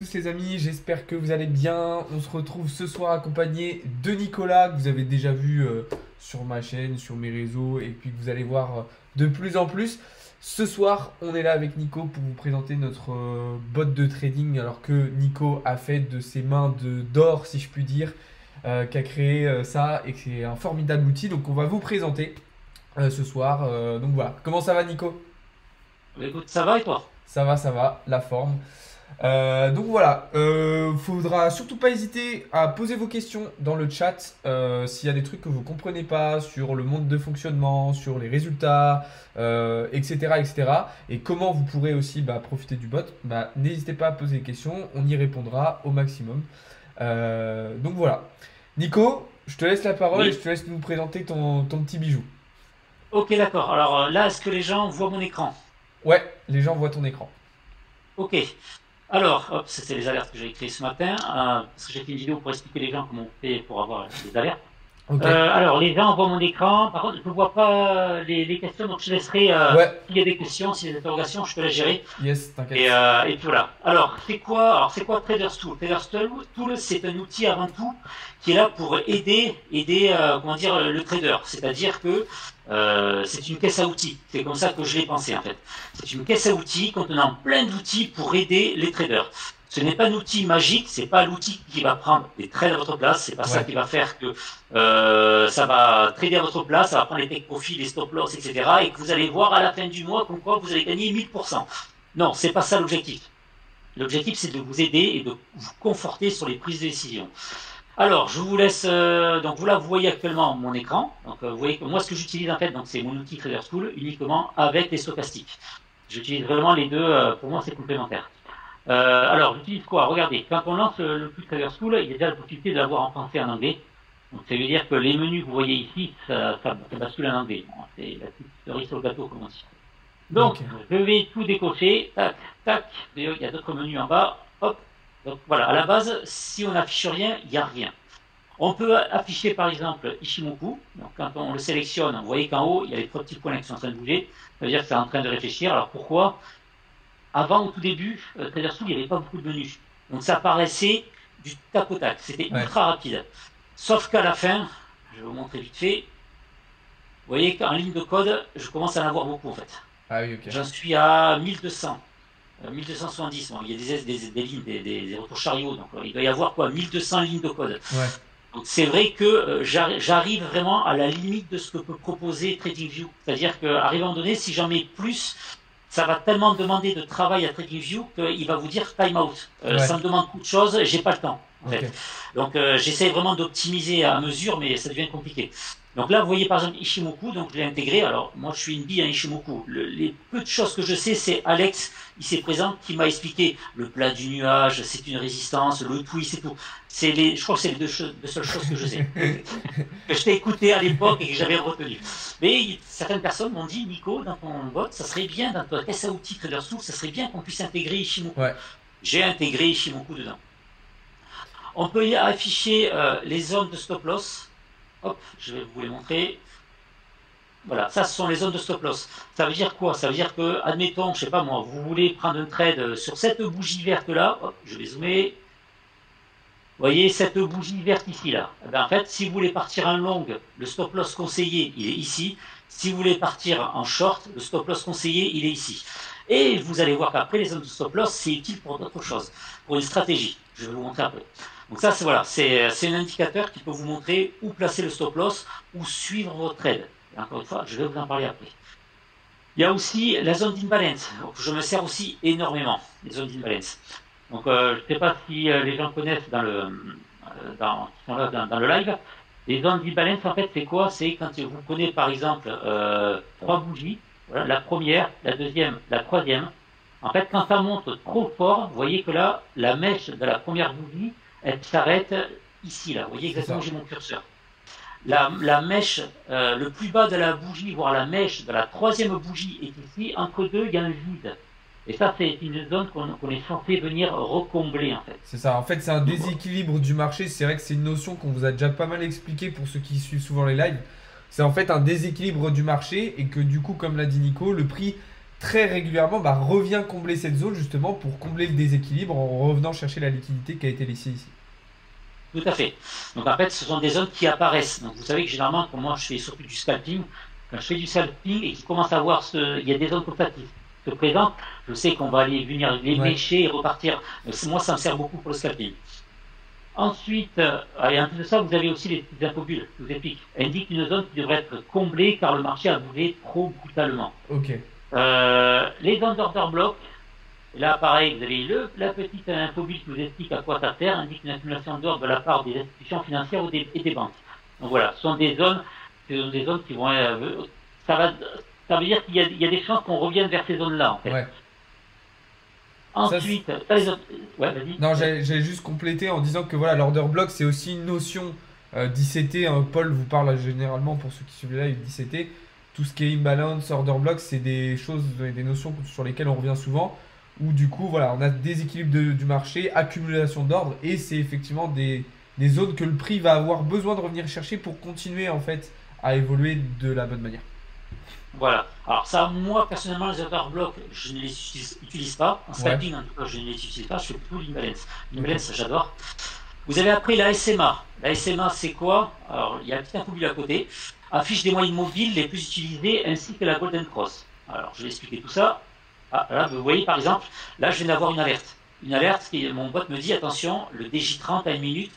Tous les amis, j'espère que vous allez bien. On se retrouve ce soir accompagné de Nicolas, que vous avez déjà vu sur ma chaîne, sur mes réseaux, et puis que vous allez voir de plus en plus. Ce soir, on est là avec Nico pour vous présenter notre bot de trading, alors que Nico a fait de ses mains d'or, si je puis dire, qu'a créé ça, et que c'est un formidable outil. Donc on va vous présenter ce soir. Donc voilà, comment ça va Nico? Bah, écoute, ça va et toi? Ça va, la forme. Donc voilà, faudra surtout pas hésiter à poser vos questions dans le chat s'il y a des trucs que vous comprenez pas sur le monde de fonctionnement, sur les résultats, etc., etc. Et comment vous pourrez aussi profiter du bot. N'hésitez pas à poser des questions, on y répondra au maximum. Donc voilà. Nico, je te laisse la parole et je Oui. te laisse nous présenter ton petit bijou. Ok, d'accord. Alors là, est-ce que les gens voient mon écran? Ouais, les gens voient ton écran. Ok. Alors, hop, c'était les alertes que j'ai créées ce matin, parce que j'ai fait une vidéo pour expliquer les gens comment on fait pour avoir les alertes. Ok. Alors, les gens voient mon écran. Par contre, je ne vois pas les questions, donc je laisserai, Ouais, s'il y a des questions, s'il y a des interrogations, je peux les gérer. yes, Et, t'inquiète. euh, et puis voilà. Alors c'est quoi Traders Tool? Tool, c'est un outil avant tout qui est là pour aider, comment dire, le trader. C'est-à-dire que c'est une caisse à outils. C'est comme ça que je l'ai pensé en fait. C'est une caisse à outils contenant plein d'outils pour aider les traders. Ce n'est pas un outil magique, c'est pas l'outil qui va prendre des trades à votre place, c'est pas ça Ouais. qui va faire que ça va trader à votre place, ça va prendre les take profits, les stop loss, etc. Et que vous allez voir à la fin du mois comme quoi vous allez gagner 1000%. Non, c'est pas ça l'objectif. L'objectif, c'est de vous aider et de vous conforter sur les prises de décision. Alors, je vous laisse. Donc, vous voyez actuellement mon écran. Donc, vous voyez que moi, ce que j'utilise en fait, donc c'est mon outil Trader Tool uniquement avec les stochastiques. J'utilise vraiment les deux. Pour moi, c'est complémentaire. Alors, j'utilise quoi? Regardez, quand on lance le plus Trader Tool, il y a déjà la possibilité de l'avoir en français et en anglais. Donc, ça veut dire que les menus que vous voyez ici, ça bascule en anglais. Bon, c'est la petite cerise sur le gâteau, comme on dit. Donc, Ok. je vais tout décocher, tac, tac, il y a d'autres menus en bas, hop. Donc voilà, à la base, si on n'affiche rien, il n'y a rien. On peut afficher par exemple Ishimoku, donc quand on le sélectionne, vous voyez qu'en haut, il y a les trois petits points qui sont en train de bouger, ça veut dire que c'est en train de réfléchir. Alors pourquoi? Avant, au tout début, TraderSoul, il n'y avait pas beaucoup de menus. Donc ça apparaissait du tac au tac, c'était Ouais. ultra rapide. Sauf qu'à la fin, je vais vous montrer vite fait, vous voyez qu'en ligne de code, je commence à en avoir beaucoup en fait. Ah oui, ok. J'en suis à 1200. 1270, bon, il y a des lignes, des retours chariots, donc il doit y avoir quoi 1200 lignes de code. Ouais. Donc c'est vrai que j'arrive vraiment à la limite de ce que peut proposer TradingView. C'est-à-dire qu'à un moment donné, si j'en mets plus, ça va tellement demander de travail à TradingView qu'il va vous dire time out. Ouais. Ça me demande beaucoup de choses, j'ai pas le temps en Ok. fait. Donc j'essaie vraiment d'optimiser à mesure, mais ça devient compliqué. Donc là, vous voyez par exemple Ishimoku, donc je l'ai intégré. Alors moi, je suis une bille à Ishimoku. Les peu de choses que je sais, c'est Alex, il s'est présent, qui m'a expliqué le plat du nuage, c'est une résistance, le twist et tout. Je crois que c'est deux seules choses que je sais. Que je t'ai écouté à l'époque et que j'avais retenu. Mais certaines personnes m'ont dit, Nico, dans ton bot, ça serait bien, dans ta caisse à outils TraderSoul, ça serait bien qu'on puisse intégrer Ishimoku. Ouais. J'ai intégré Ishimoku dedans. On peut y afficher les zones de stop loss. Hop, je vais vous les montrer. Voilà, ça ce sont les zones de stop loss. Ça veut dire quoi? Ça veut dire que, admettons, je sais pas moi, vous voulez prendre un trade sur cette bougie verte là, hop, je vais zoomer. Vous voyez cette bougie verte ici là. Eh ben, en fait, si vous voulez partir en long, le stop loss conseillé, il est ici. Si vous voulez partir en short, le stop loss conseillé, il est ici. Et vous allez voir qu'après les zones de stop loss, c'est utile pour d'autres choses, pour une stratégie. Je vais vous montrer après. Donc ça, c'est voilà, c'est un indicateur qui peut vous montrer où placer le stop loss, où suivre votre trade. Et encore une fois, je vais vous en parler après. Il y a aussi la zone d'imbalance. Je me sers aussi énormément, les zones d'imbalance. Donc, je ne sais pas si les gens connaissent qui sont là dans le live. Les zones d'imbalance, en fait, c'est quoi? C'est quand vous prenez, par exemple, trois bougies, voilà, la première, la deuxième, la troisième. En fait, quand ça monte trop fort, vous voyez que là, la mèche de la première bougie, elle s'arrête ici, là. Vous voyez C'est exactement où ça. j'ai mon curseur. La mèche, le plus bas de la bougie, voire la mèche de la troisième bougie est ici. Entre deux, il y a un vide. Et ça, c'est une zone qu'on est censé venir recombler, en fait. C'est ça. En fait, c'est un Donc, déséquilibre du marché. C'est vrai que c'est une notion qu'on vous a déjà pas mal expliqué pour ceux qui suivent souvent les lives. C'est en fait un déséquilibre du marché et que du coup, comme l'a dit Nico, le prix très régulièrement revient combler cette zone justement pour combler le déséquilibre en revenant chercher la liquidité qui a été laissée ici. Tout à fait. Donc en fait, ce sont des zones qui apparaissent. Donc vous savez que généralement, comme moi je fais surtout du scalping, quand je fais du scalping et qu'il commence à voir il y a des zones comme ça qui se présentent, je sais qu'on va aller venir les lécher et repartir. Moi, ça me sert beaucoup pour le scalping. Ensuite, et en plus de ça, vous avez aussi les petites infobules, je vous explique. Indique une zone qui devrait être comblée car le marché a bougé trop brutalement. Ok. Les zones d'order block, là pareil, vous avez la petite infobule qui vous explique à quoi ça sert, indique une accumulation d'ordre de la part des institutions financières et des banques. Donc voilà, ce sont des zones qui vont... ça veut dire qu'il y a des chances qu'on revienne vers ces zones-là, en fait. Ouais. Ensuite, ouais, vas-y. Non, j'allais juste compléter en disant que voilà, l'order block, c'est aussi une notion d'ICT. Paul vous parle généralement, pour ceux qui suivent là, d'ICT. Tout ce qui est imbalance, order block, c'est des choses, des notions sur lesquelles on revient souvent. Où du coup, voilà, on a déséquilibre du marché, accumulation d'ordre, et c'est effectivement des zones que le prix va avoir besoin de revenir chercher pour continuer en fait à évoluer de la bonne manière. Voilà. Alors ça, moi personnellement, les order blocks, je ne les utilise pas. En scalping, en tout cas, je ne les utilise pas. Je fais plutôt l'imbalance. L'imbalance, j'adore. Vous avez après la SMA. La SMA, c'est quoi? Alors, il y a un petit infobule à côté. Affiche des moyennes mobiles les plus utilisées ainsi que la Golden Cross. Alors, je vais expliquer tout ça. Ah, là, vous voyez par exemple, là, je viens d'avoir une alerte. Une alerte qui, mon bot me dit, attention, le DJ30 à 1 minute,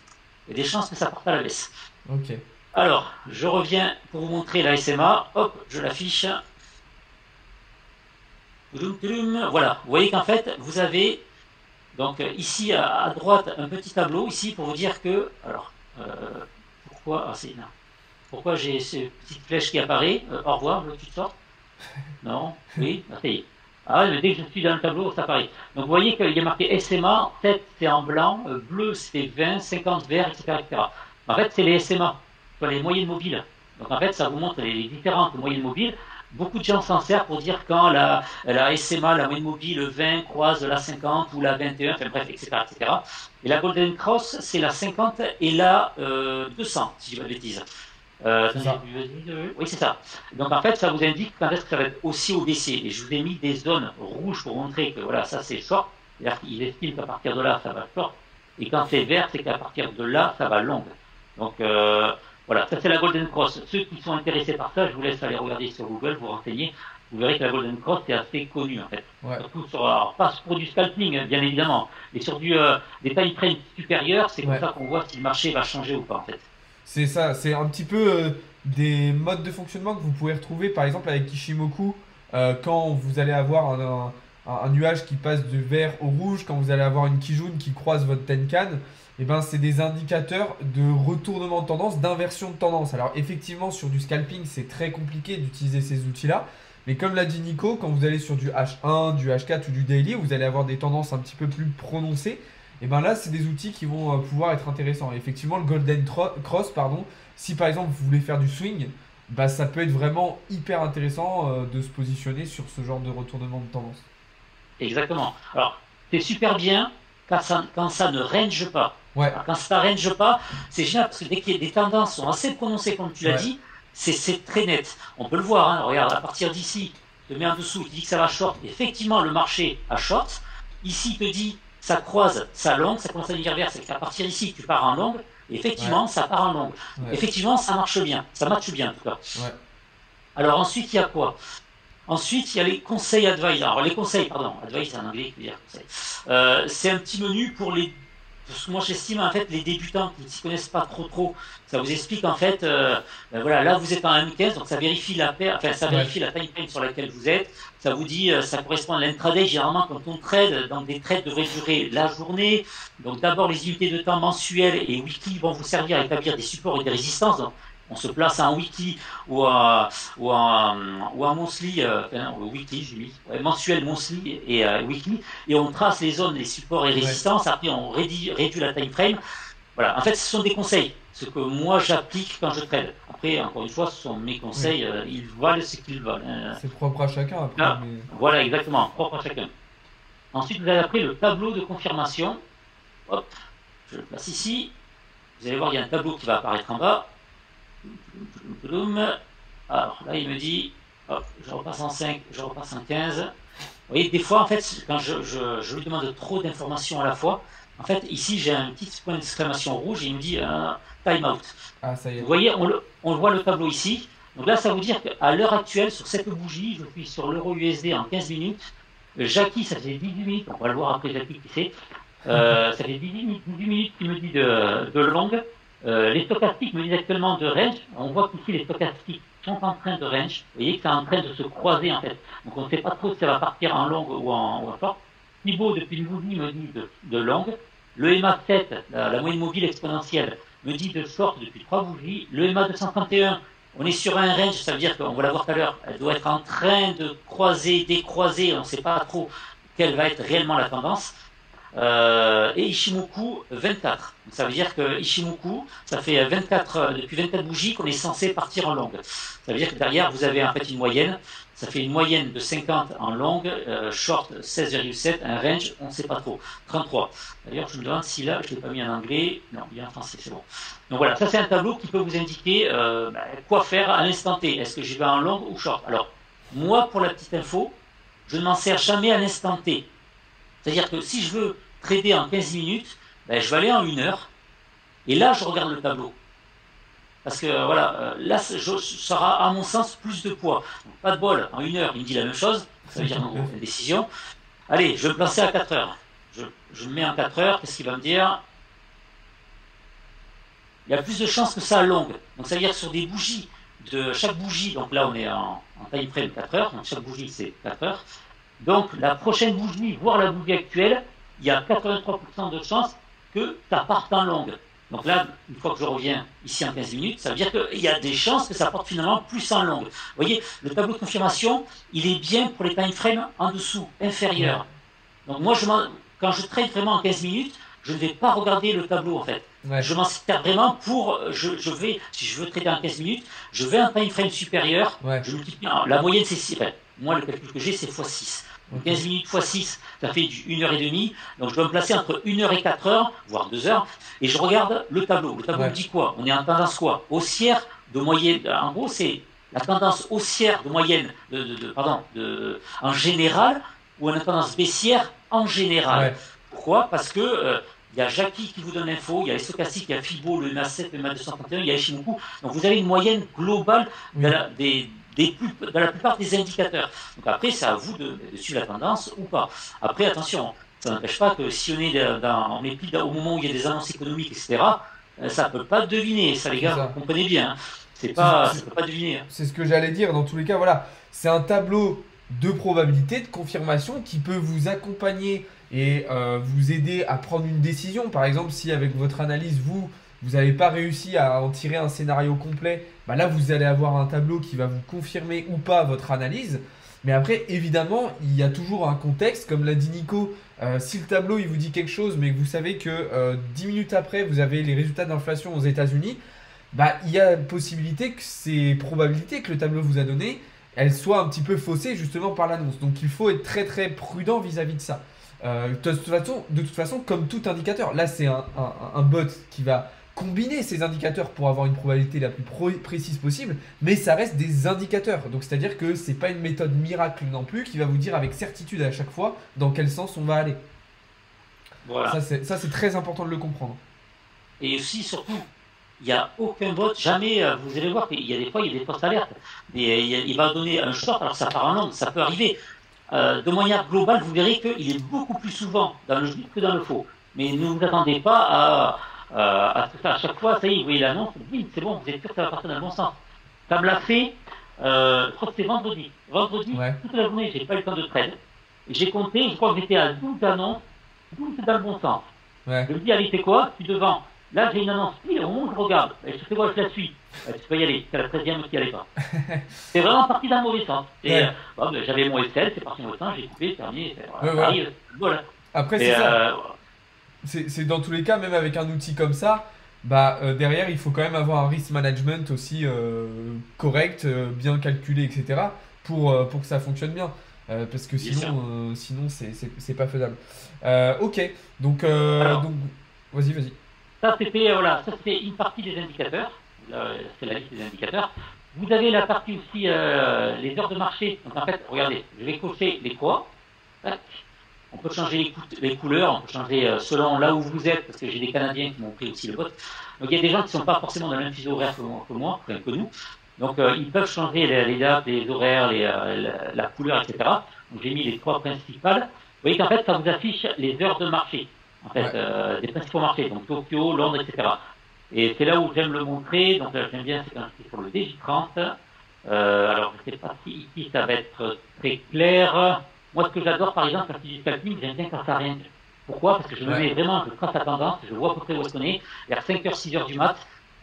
il y a des chances que ça parte à la baisse. Ok. Alors, je reviens pour vous montrer la SMA. Hop, je l'affiche. Voilà, vous voyez qu'en fait, vous avez donc ici à droite un petit tableau ici pour vous dire que, alors, pourquoi j'ai cette petite flèche qui apparaît, au revoir, tu te sors? Non, oui, ça y est. Ah ouais, mais dès que je suis dans le tableau, ça apparaît. Donc vous voyez qu'il y a marqué SMA, tête c'est en blanc, bleu c'est 20, 50 vert, etc., etc. En fait, c'est les SMA, les moyennes mobiles. Donc en fait, ça vous montre les différentes moyennes mobiles. Beaucoup de gens s'en servent pour dire quand la SMA, la moyenne mobile 20 croise la 50 ou la 21, enfin bref, etc., etc. Et la Golden Cross, c'est la 50 et la 200, si je dis pas de bêtises. Oui, c'est ça. Donc en fait, ça vous indique quand est-ce que ça va être aussi au baissier. Et je vous ai mis des zones rouges pour montrer que voilà, ça c'est short. C'est-à-dire qu'ils estiment qu'à partir de là, ça va short. Et quand c'est vert, c'est qu'à partir de là, ça va long. Donc voilà, ça c'est la Golden Cross. Ceux qui sont intéressés par ça, je vous laisse aller regarder sur Google, vous renseigner. Vous verrez que la Golden Cross est assez connue en fait. Ouais. Surtout sur, alors, pas pour du scalping, bien évidemment, mais sur des time frames supérieurs, c'est comme ça qu'on voit si le marché va changer ou pas en fait. C'est ça, c'est un petit peu des modes de fonctionnement que vous pouvez retrouver par exemple avec Kishimoku quand vous allez avoir un nuage qui passe de vert au rouge, quand vous allez avoir une Kijun qui croise votre Tenkan, et ben c'est des indicateurs de retournement de tendance, d'inversion de tendance. Alors effectivement sur du scalping c'est très compliqué d'utiliser ces outils-là, mais comme l'a dit Nico, quand vous allez sur du H1, du H4 ou du daily, vous allez avoir des tendances un petit peu plus prononcées. Et ben là, c'est des outils qui vont pouvoir être intéressants. Et effectivement, le Golden Cross, pardon, si par exemple vous voulez faire du swing, bah, ça peut être vraiment hyper intéressant de se positionner sur ce genre de retournement de tendance. Exactement. Alors, c'est super bien quand ça ne range pas. Ouais. Alors, quand ça ne range pas, c'est génial parce que dès qu'il y a des tendances sont assez prononcées, comme tu l'as dit, c'est très net. On peut le voir. Hein. Regarde, à partir d'ici, je te mets en dessous, il dit que ça va short. Effectivement, le marché a short. Ici, il te dit ça croise, ça longue, ça commence à devenir vert, c'est qu'à partir d'ici, tu pars en longue, et effectivement, ça part en longue. Ouais. Effectivement, ça marche bien, ça matche bien en tout cas. Ouais. Alors ensuite, il y a quoi? Ensuite, il y a les conseils advice. Alors les conseils, pardon, advice en anglais, veut dire conseil. C'est un petit menu pour les... Parce que moi j'estime en fait les débutants qui ne s'y connaissent pas trop, ça vous explique en fait, voilà, là vous êtes en M15, donc ça vérifie la paire, enfin ça vérifie la time frame sur laquelle vous êtes, ça vous dit, ça correspond à l'intraday, généralement quand on trade, donc des trades devraient durer la journée, donc d'abord les unités de temps mensuelles et weekly vont vous servir à établir des supports et des résistances, donc on se place en weekly ou en monthly, weekly, j'ai mis, mensuel, monthly et weekly, et on trace les zones, les supports et résistances, après on réduit la time frame. Voilà, en fait ce sont des conseils, ce que moi j'applique quand je trade. Après, encore une fois, ce sont mes conseils, ils valent ce qu'ils valent. C'est propre à chacun après. Ah, mais... Voilà, exactement, propre à chacun. Ensuite, vous avez après le tableau de confirmation. Hop, je le place ici. Vous allez voir, il y a un tableau qui va apparaître en bas. Alors là, il me dit, hop, je repasse en 5, je repasse en 15. Vous voyez, des fois, en fait, quand je lui demande trop d'informations à la fois, en fait, ici, j'ai un petit point d'exclamation rouge et il me dit time out. Ah, ça y Vous est. voyez, on voit le tableau ici. Donc là, ça veut dire qu'à l'heure actuelle, sur cette bougie, je suis sur l'euro USD en 15 minutes. Jackie, ça fait 18 minutes, on va le voir après Jackie qui c'est. Ça fait 18 minutes qu'il me dit de longue. Les stochastiques me disent actuellement de range. On voit qu'ici les stochastiques sont en train de range. Vous voyez que c'est en train de se croiser en fait. Donc on ne sait pas trop si ça va partir en longue ou en short. Thibaut, depuis une bougie, me dit de longue. Le MA7, la moyenne mobile exponentielle, me dit de short depuis 3 bougies. Le MA 231, on est sur un range, ça veut dire qu'on va la voir tout à l'heure. Elle doit être en train de croiser, décroiser. On ne sait pas trop quelle va être réellement la tendance. Et Ishimoku 24. Donc ça veut dire que Ishimoku, ça fait 24, depuis 24 bougies qu'on est censé partir en longue. Ça veut dire que derrière, vous avez en fait une moyenne. Ça fait une moyenne de 50 en longue, short 16,7, un range, on ne sait pas trop, 33. D'ailleurs, je me demande si là, je ne l'ai pas mis en anglais. Non, il est en français, c'est bon. Donc voilà, ça c'est un tableau qui peut vous indiquer quoi faire à l'instant T. Est-ce que j'y vais en longue ou short? Alors, moi, pour la petite info, je ne m'en sers jamais à l'instant T. C'est-à-dire que si je veux trader en 15 minutes, je vais aller en 1 heure, et là, je regarde le tableau. Parce que voilà, là, ça aura à mon sens plus de poids. Donc, pas de bol, en 1 heure, il me dit la même chose, ça veut dire non, décision. Allez, je vais me placer à 4 heures. Je me mets en 4 heures, qu'est-ce qu'il va me dire? Il y a plus de chances que ça à longue. Donc ça veut dire que sur des bougies, de chaque bougie, donc là on est en time frame 4 heures, donc chaque bougie c'est 4 heures. Donc la prochaine bougie, voire la bougie actuelle, il y a 83% de chances que ça parte en longue. Donc là, une fois que je reviens ici en 15 minutes, ça veut dire qu'il y a des chances que ça parte finalement plus en longue. Vous voyez, le tableau de confirmation, il est bien pour les time frames en dessous, inférieurs. Donc moi, quand je trade vraiment en 15 minutes, je ne vais pas regarder le tableau en fait. Ouais. Je m'en sers vraiment pour, si je veux trader en 15 minutes, je vais à un time frame supérieur, Ouais. je multiplie, la moyenne c'est 6, enfin, moi le calcul que j'ai c'est x6. Donc 15 minutes x 6, ça fait du 1h30, donc je dois me placer entre 1h et 4h, voire 2h, et je regarde le tableau. Le tableau me dit quoi? On est en tendance quoi? Haussière de moyenne, en gros c'est la tendance haussière de moyenne, en général, ou une tendance baissière en général. Ouais. Pourquoi? Parce que il y a Jackie qui vous donne l'info, il y a les stochastiques, il y a Fibo, le MA7, le MA231, il y a Ishimoku. Donc vous avez une moyenne globale de la plupart des indicateurs. Donc après, c'est à vous de suivre la tendance ou pas. Après, attention, ça n'empêche pas que si on est pile au moment où il y a des annonces économiques, etc., ça ne peut pas deviner. Ça, les gars, vous comprenez bien. Hein. Ça ne peut pas deviner. Hein. C'est ce que j'allais dire. Dans tous les cas, voilà, c'est un tableau de probabilité, de confirmation qui peut vous accompagner et vous aider à prendre une décision. Par exemple, si avec votre analyse, vous n'avez pas réussi à en tirer un scénario complet, bah là, vous allez avoir un tableau qui va vous confirmer ou pas votre analyse. Mais après, évidemment, il y a toujours un contexte, comme l'a dit Nico. Si le tableau il vous dit quelque chose, mais que vous savez que 10 minutes après, vous avez les résultats d'inflation aux États-Unis, bah, il y a possibilité que ces probabilités que le tableau vous a données, elles soient un petit peu faussées justement par l'annonce. Donc il faut être très très prudent vis-à-vis de ça. De toute façon, comme tout indicateur, là c'est un bot qui va combiner ces indicateurs pour avoir une probabilité la plus précise possible, mais ça reste des indicateurs. Donc c'est-à-dire que c'est pas une méthode miracle non plus qui va vous dire avec certitude à chaque fois dans quel sens on va aller. Voilà. Ça c'est très important de le comprendre. Et aussi, surtout, il n'y a aucun bot, jamais, vous allez voir qu'il y a des fois, il y a des fausses alertes. Et il va donner un short, alors ça part en long, ça peut arriver. De manière globale, vous verrez qu'il est beaucoup plus souvent dans le juste que dans le faux. Mais ne vous attendez pas à tout ça. À chaque fois, ça y est, vous voyez l'annonce, c'est bon, vous êtes sûr que ça va partir dans le bon sens. Ça me l'a fait, je crois que c'était vendredi. Vendredi, toute la journée, j'ai pas eu le temps de trade. J'ai compté, je crois que j'étais à 12 annonces, 12 dans le bon sens. Ouais. Je me dis, allez, c'est quoi? Je suis devant. Là, j'ai une annonce. Puis, au moment où je regarde, je fais quoi? Je la suis. Tu peux y aller. C'est la 13e qui n'y allait pas. C'est vraiment parti dans le mauvais sens. J'avais mon SL, c'est parti dans le mauvais sens, j'ai coupé, terminé. Voilà. Après, c'est ça. C'est dans tous les cas, même avec un outil comme ça, derrière, il faut quand même avoir un risk management aussi correct, bien calculé, etc. pour que ça fonctionne bien. Parce que sinon c'est pas faisable. Ok, donc vas-y. Ça, c'était une partie des indicateurs. C'est la liste des indicateurs. Vous avez la partie aussi, les heures de marché. Donc en fait, regardez, je vais cocher les quoi. Tac. On peut changer les couleurs, on peut changer selon là où vous êtes, parce que j'ai des Canadiens qui m'ont pris aussi le bot. Donc il y a des gens qui ne sont pas forcément dans le même fuseau horaire que moi, que nous. Donc ils peuvent changer les dates, les horaires, la couleur, etc. Donc j'ai mis les trois principales. Vous voyez qu'en fait, ça vous affiche les heures de marché, en fait, des principaux marchés, donc Tokyo, Londres, etc. Et c'est là où j'aime le montrer. Donc là, j'aime bien, c'est quand je suis sur le DJ30. Alors je ne sais pas si ici ça va être très clair. Moi, ce que j'adore, par exemple, quand je fais du scalping, j'aime bien quand ça range. Pourquoi? Parce que je me mets vraiment, je trace la tendance, je vois à peu près où est-ce qu'on est. Vers 5h, 6h du mat,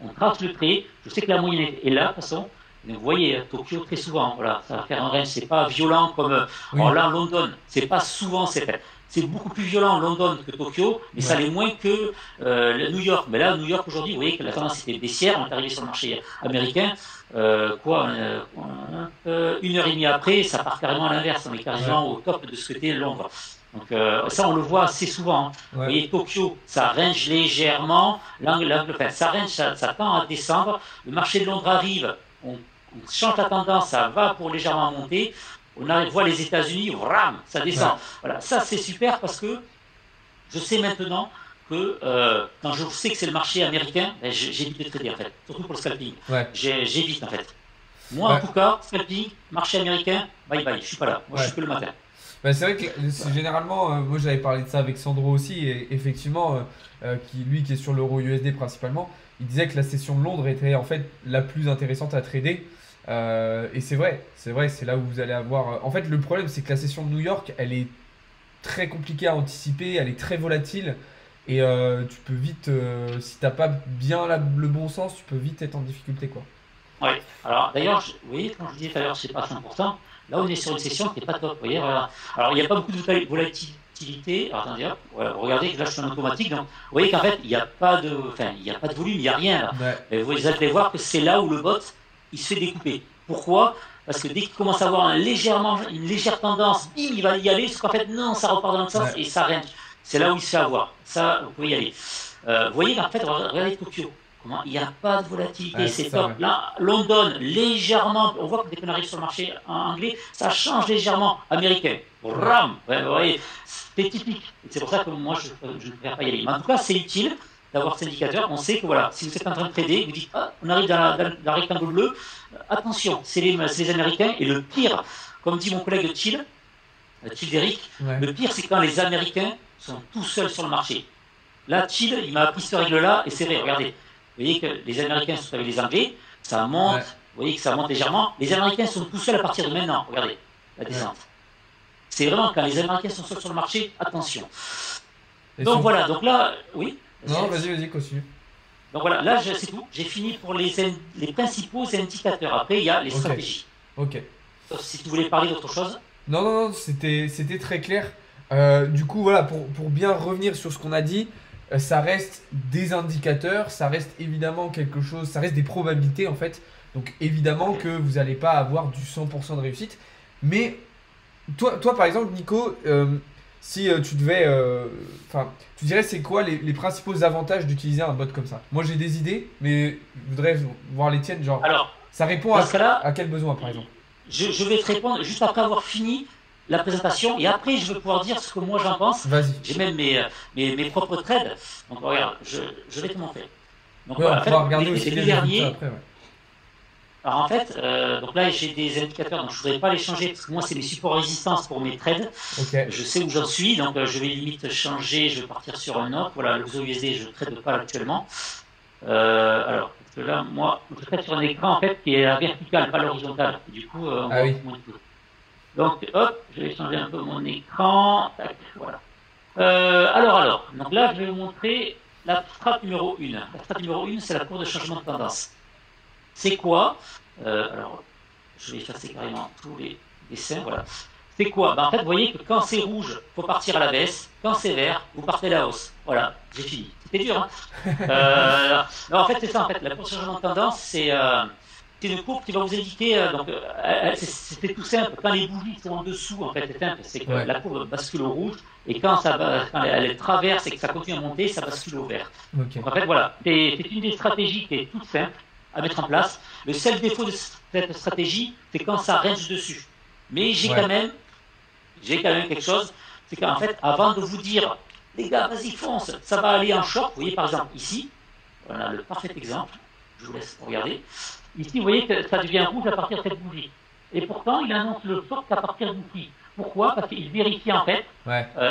on trace le trait. Je sais que la moyenne est là, de toute façon. Mais vous voyez, Tokyo, très souvent, voilà, ça va faire un range. C'est pas violent comme. Alors là, London, c'est pas souvent, c'est beaucoup plus violent London que Tokyo, mais ça l'est moins que New York. Mais là, New York aujourd'hui, vous voyez que la tendance était baissière. On est arrivé sur le marché américain. Une heure et demie après, ça part carrément à l'inverse. On est carrément au top de ce que était Londres. Donc ça, on le voit assez souvent. Vous voyez, Tokyo, ça range légèrement. Ça range, ça tend à descendre. Le marché de Londres arrive. On change la tendance, ça va pour légèrement monter. On voit les États-Unis, ça descend. Voilà, ça c'est super parce que je sais maintenant que quand je sais que c'est le marché américain, ben, j'évite de trader en fait, surtout pour le scalping. J'évite en fait. Moi en tout cas, scalping, marché américain, bye bye, je suis pas là. Moi je suis que le matin. Bah, c'est vrai que généralement, moi j'avais parlé de ça avec Sandro aussi, et effectivement, lui qui est sur l'euro USD principalement, il disait que la session de Londres était en fait la plus intéressante à trader. Et c'est vrai, c'est là où vous allez avoir. En fait, le problème, c'est que la session de New York, elle est très compliquée à anticiper, elle est très volatile. Et tu peux vite, si t'as pas bien le bon sens, tu peux vite être en difficulté, quoi. Oui, alors d'ailleurs, vous voyez, quand je disais tout à l'heure, c'est pas 100%, là on est sur une session qui n'est pas top. Vous voyez, voilà. Alors il n'y a pas beaucoup de volatilité. Alors attendez, hop, voilà, regardez que là je suis en automatique. Donc, vous voyez qu'en fait, il n'y a pas de volume, il n'y a rien là. Et vous allez voir que c'est là où le bot il se fait découper. Pourquoi? Parce que dès qu'il commence à avoir une légère tendance, bim, il va y aller, parce qu'en fait, non, ça repart dans l'autre sens et ça range. C'est là où il se fait avoir. Ça, vous pouvez y aller. Vous voyez qu'en fait, regardez Tokyo. Comment il n'y a pas de volatilité, c'est top. Là, London, légèrement, on voit que dès qu'on arrive sur le marché anglais, ça change légèrement. Américain, ram, vous voyez, c'est typique. C'est pour ça que moi, je ne préfère pas y aller. Mais en tout cas, c'est utile d'avoir cet indicateur. On sait que voilà, si vous êtes en train de trader, vous dites, ah, on arrive dans le rectangle bleu, attention, c'est les Américains. Et le pire, comme dit mon collègue Thiel Derrick, le pire, c'est quand les Américains sont tout seuls sur le marché. Là, Thiel, il m'a appris cette règle-là, et c'est vrai, regardez. Vous voyez que les Américains sont avec les Anglais, ça monte, vous voyez que ça monte légèrement. Les Américains sont tout seuls à partir de maintenant, regardez, la descente. C'est vraiment quand les Américains sont seuls sur le marché, attention. Donc voilà, donc là, oui. Non, vas-y, continue. Donc voilà, là c'est tout, j'ai fini pour les principaux indicateurs. Après, il y a les stratégies. Ok. Si tu voulais parler d'autre chose. Non, c'était très clair. Du coup, voilà, pour bien revenir sur ce qu'on a dit, ça reste des indicateurs, ça reste évidemment quelque chose, ça reste des probabilités en fait. Donc évidemment que vous n'allez pas avoir du 100% de réussite. Mais toi par exemple, Nico, si tu devais... tu dirais c'est quoi les principaux avantages d'utiliser un bot comme ça? Moi j'ai des idées, mais je voudrais voir les tiennes. Genre, alors, ça répond à quel besoin par exemple? Je vais te répondre juste après avoir fini la présentation et après je vais pouvoir dire ce que moi j'en pense. J'ai même mes propres trades. Donc regarde, je vais te montrer. Donc on va regarder aussi les derniers. Après, Alors en fait, donc là j'ai des indicateurs, donc je ne voudrais pas les changer parce que moi c'est mes supports résistance pour mes trades. Je sais où j'en suis, donc je vais limite changer, je vais partir sur un autre. Voilà, le USD je ne trade pas actuellement. Alors, parce que là moi je trade sur un écran en fait qui est à vertical, pas l'horizontale. Du coup, on va donc hop, je vais changer un peu mon écran. Tac, voilà. Alors, donc là je vais vous montrer la strat numéro 1. La strat numéro 1 c'est la courbe de changement de tendance. C'est quoi? Alors, je vais effacer carrément tous les dessins, voilà. C'est quoi? En fait, vous voyez que quand c'est rouge, il faut partir à la baisse. Quand c'est vert, vous partez à la hausse. Voilà, j'ai fini. C'était dur, hein. Non, en fait, c'est ça, en fait. La courbe de changement de tendance, c'est une courbe qui va vous indiquer, c'était tout simple. Quand les bougies sont en dessous, en fait, c'est simple. C'est que la courbe bascule au rouge. Et quand elle traverse et que ça continue à monter, ça bascule au vert. Donc, en fait, voilà. C'est une des stratégies qui est toute simple. à mettre en place. Le seul défaut de cette stratégie, c'est quand ça range dessus. Mais j'ai quand même quelque chose, c'est qu'en fait, avant de vous dire, les gars, vas-y, fonce, ça va aller en short, vous voyez par exemple ici, voilà le parfait exemple, je vous laisse regarder. Ici, vous voyez que ça devient rouge à partir de cette bougie. Et pourtant, il annonce le short à partir d'ici. Pourquoi? Parce qu'il vérifie en fait,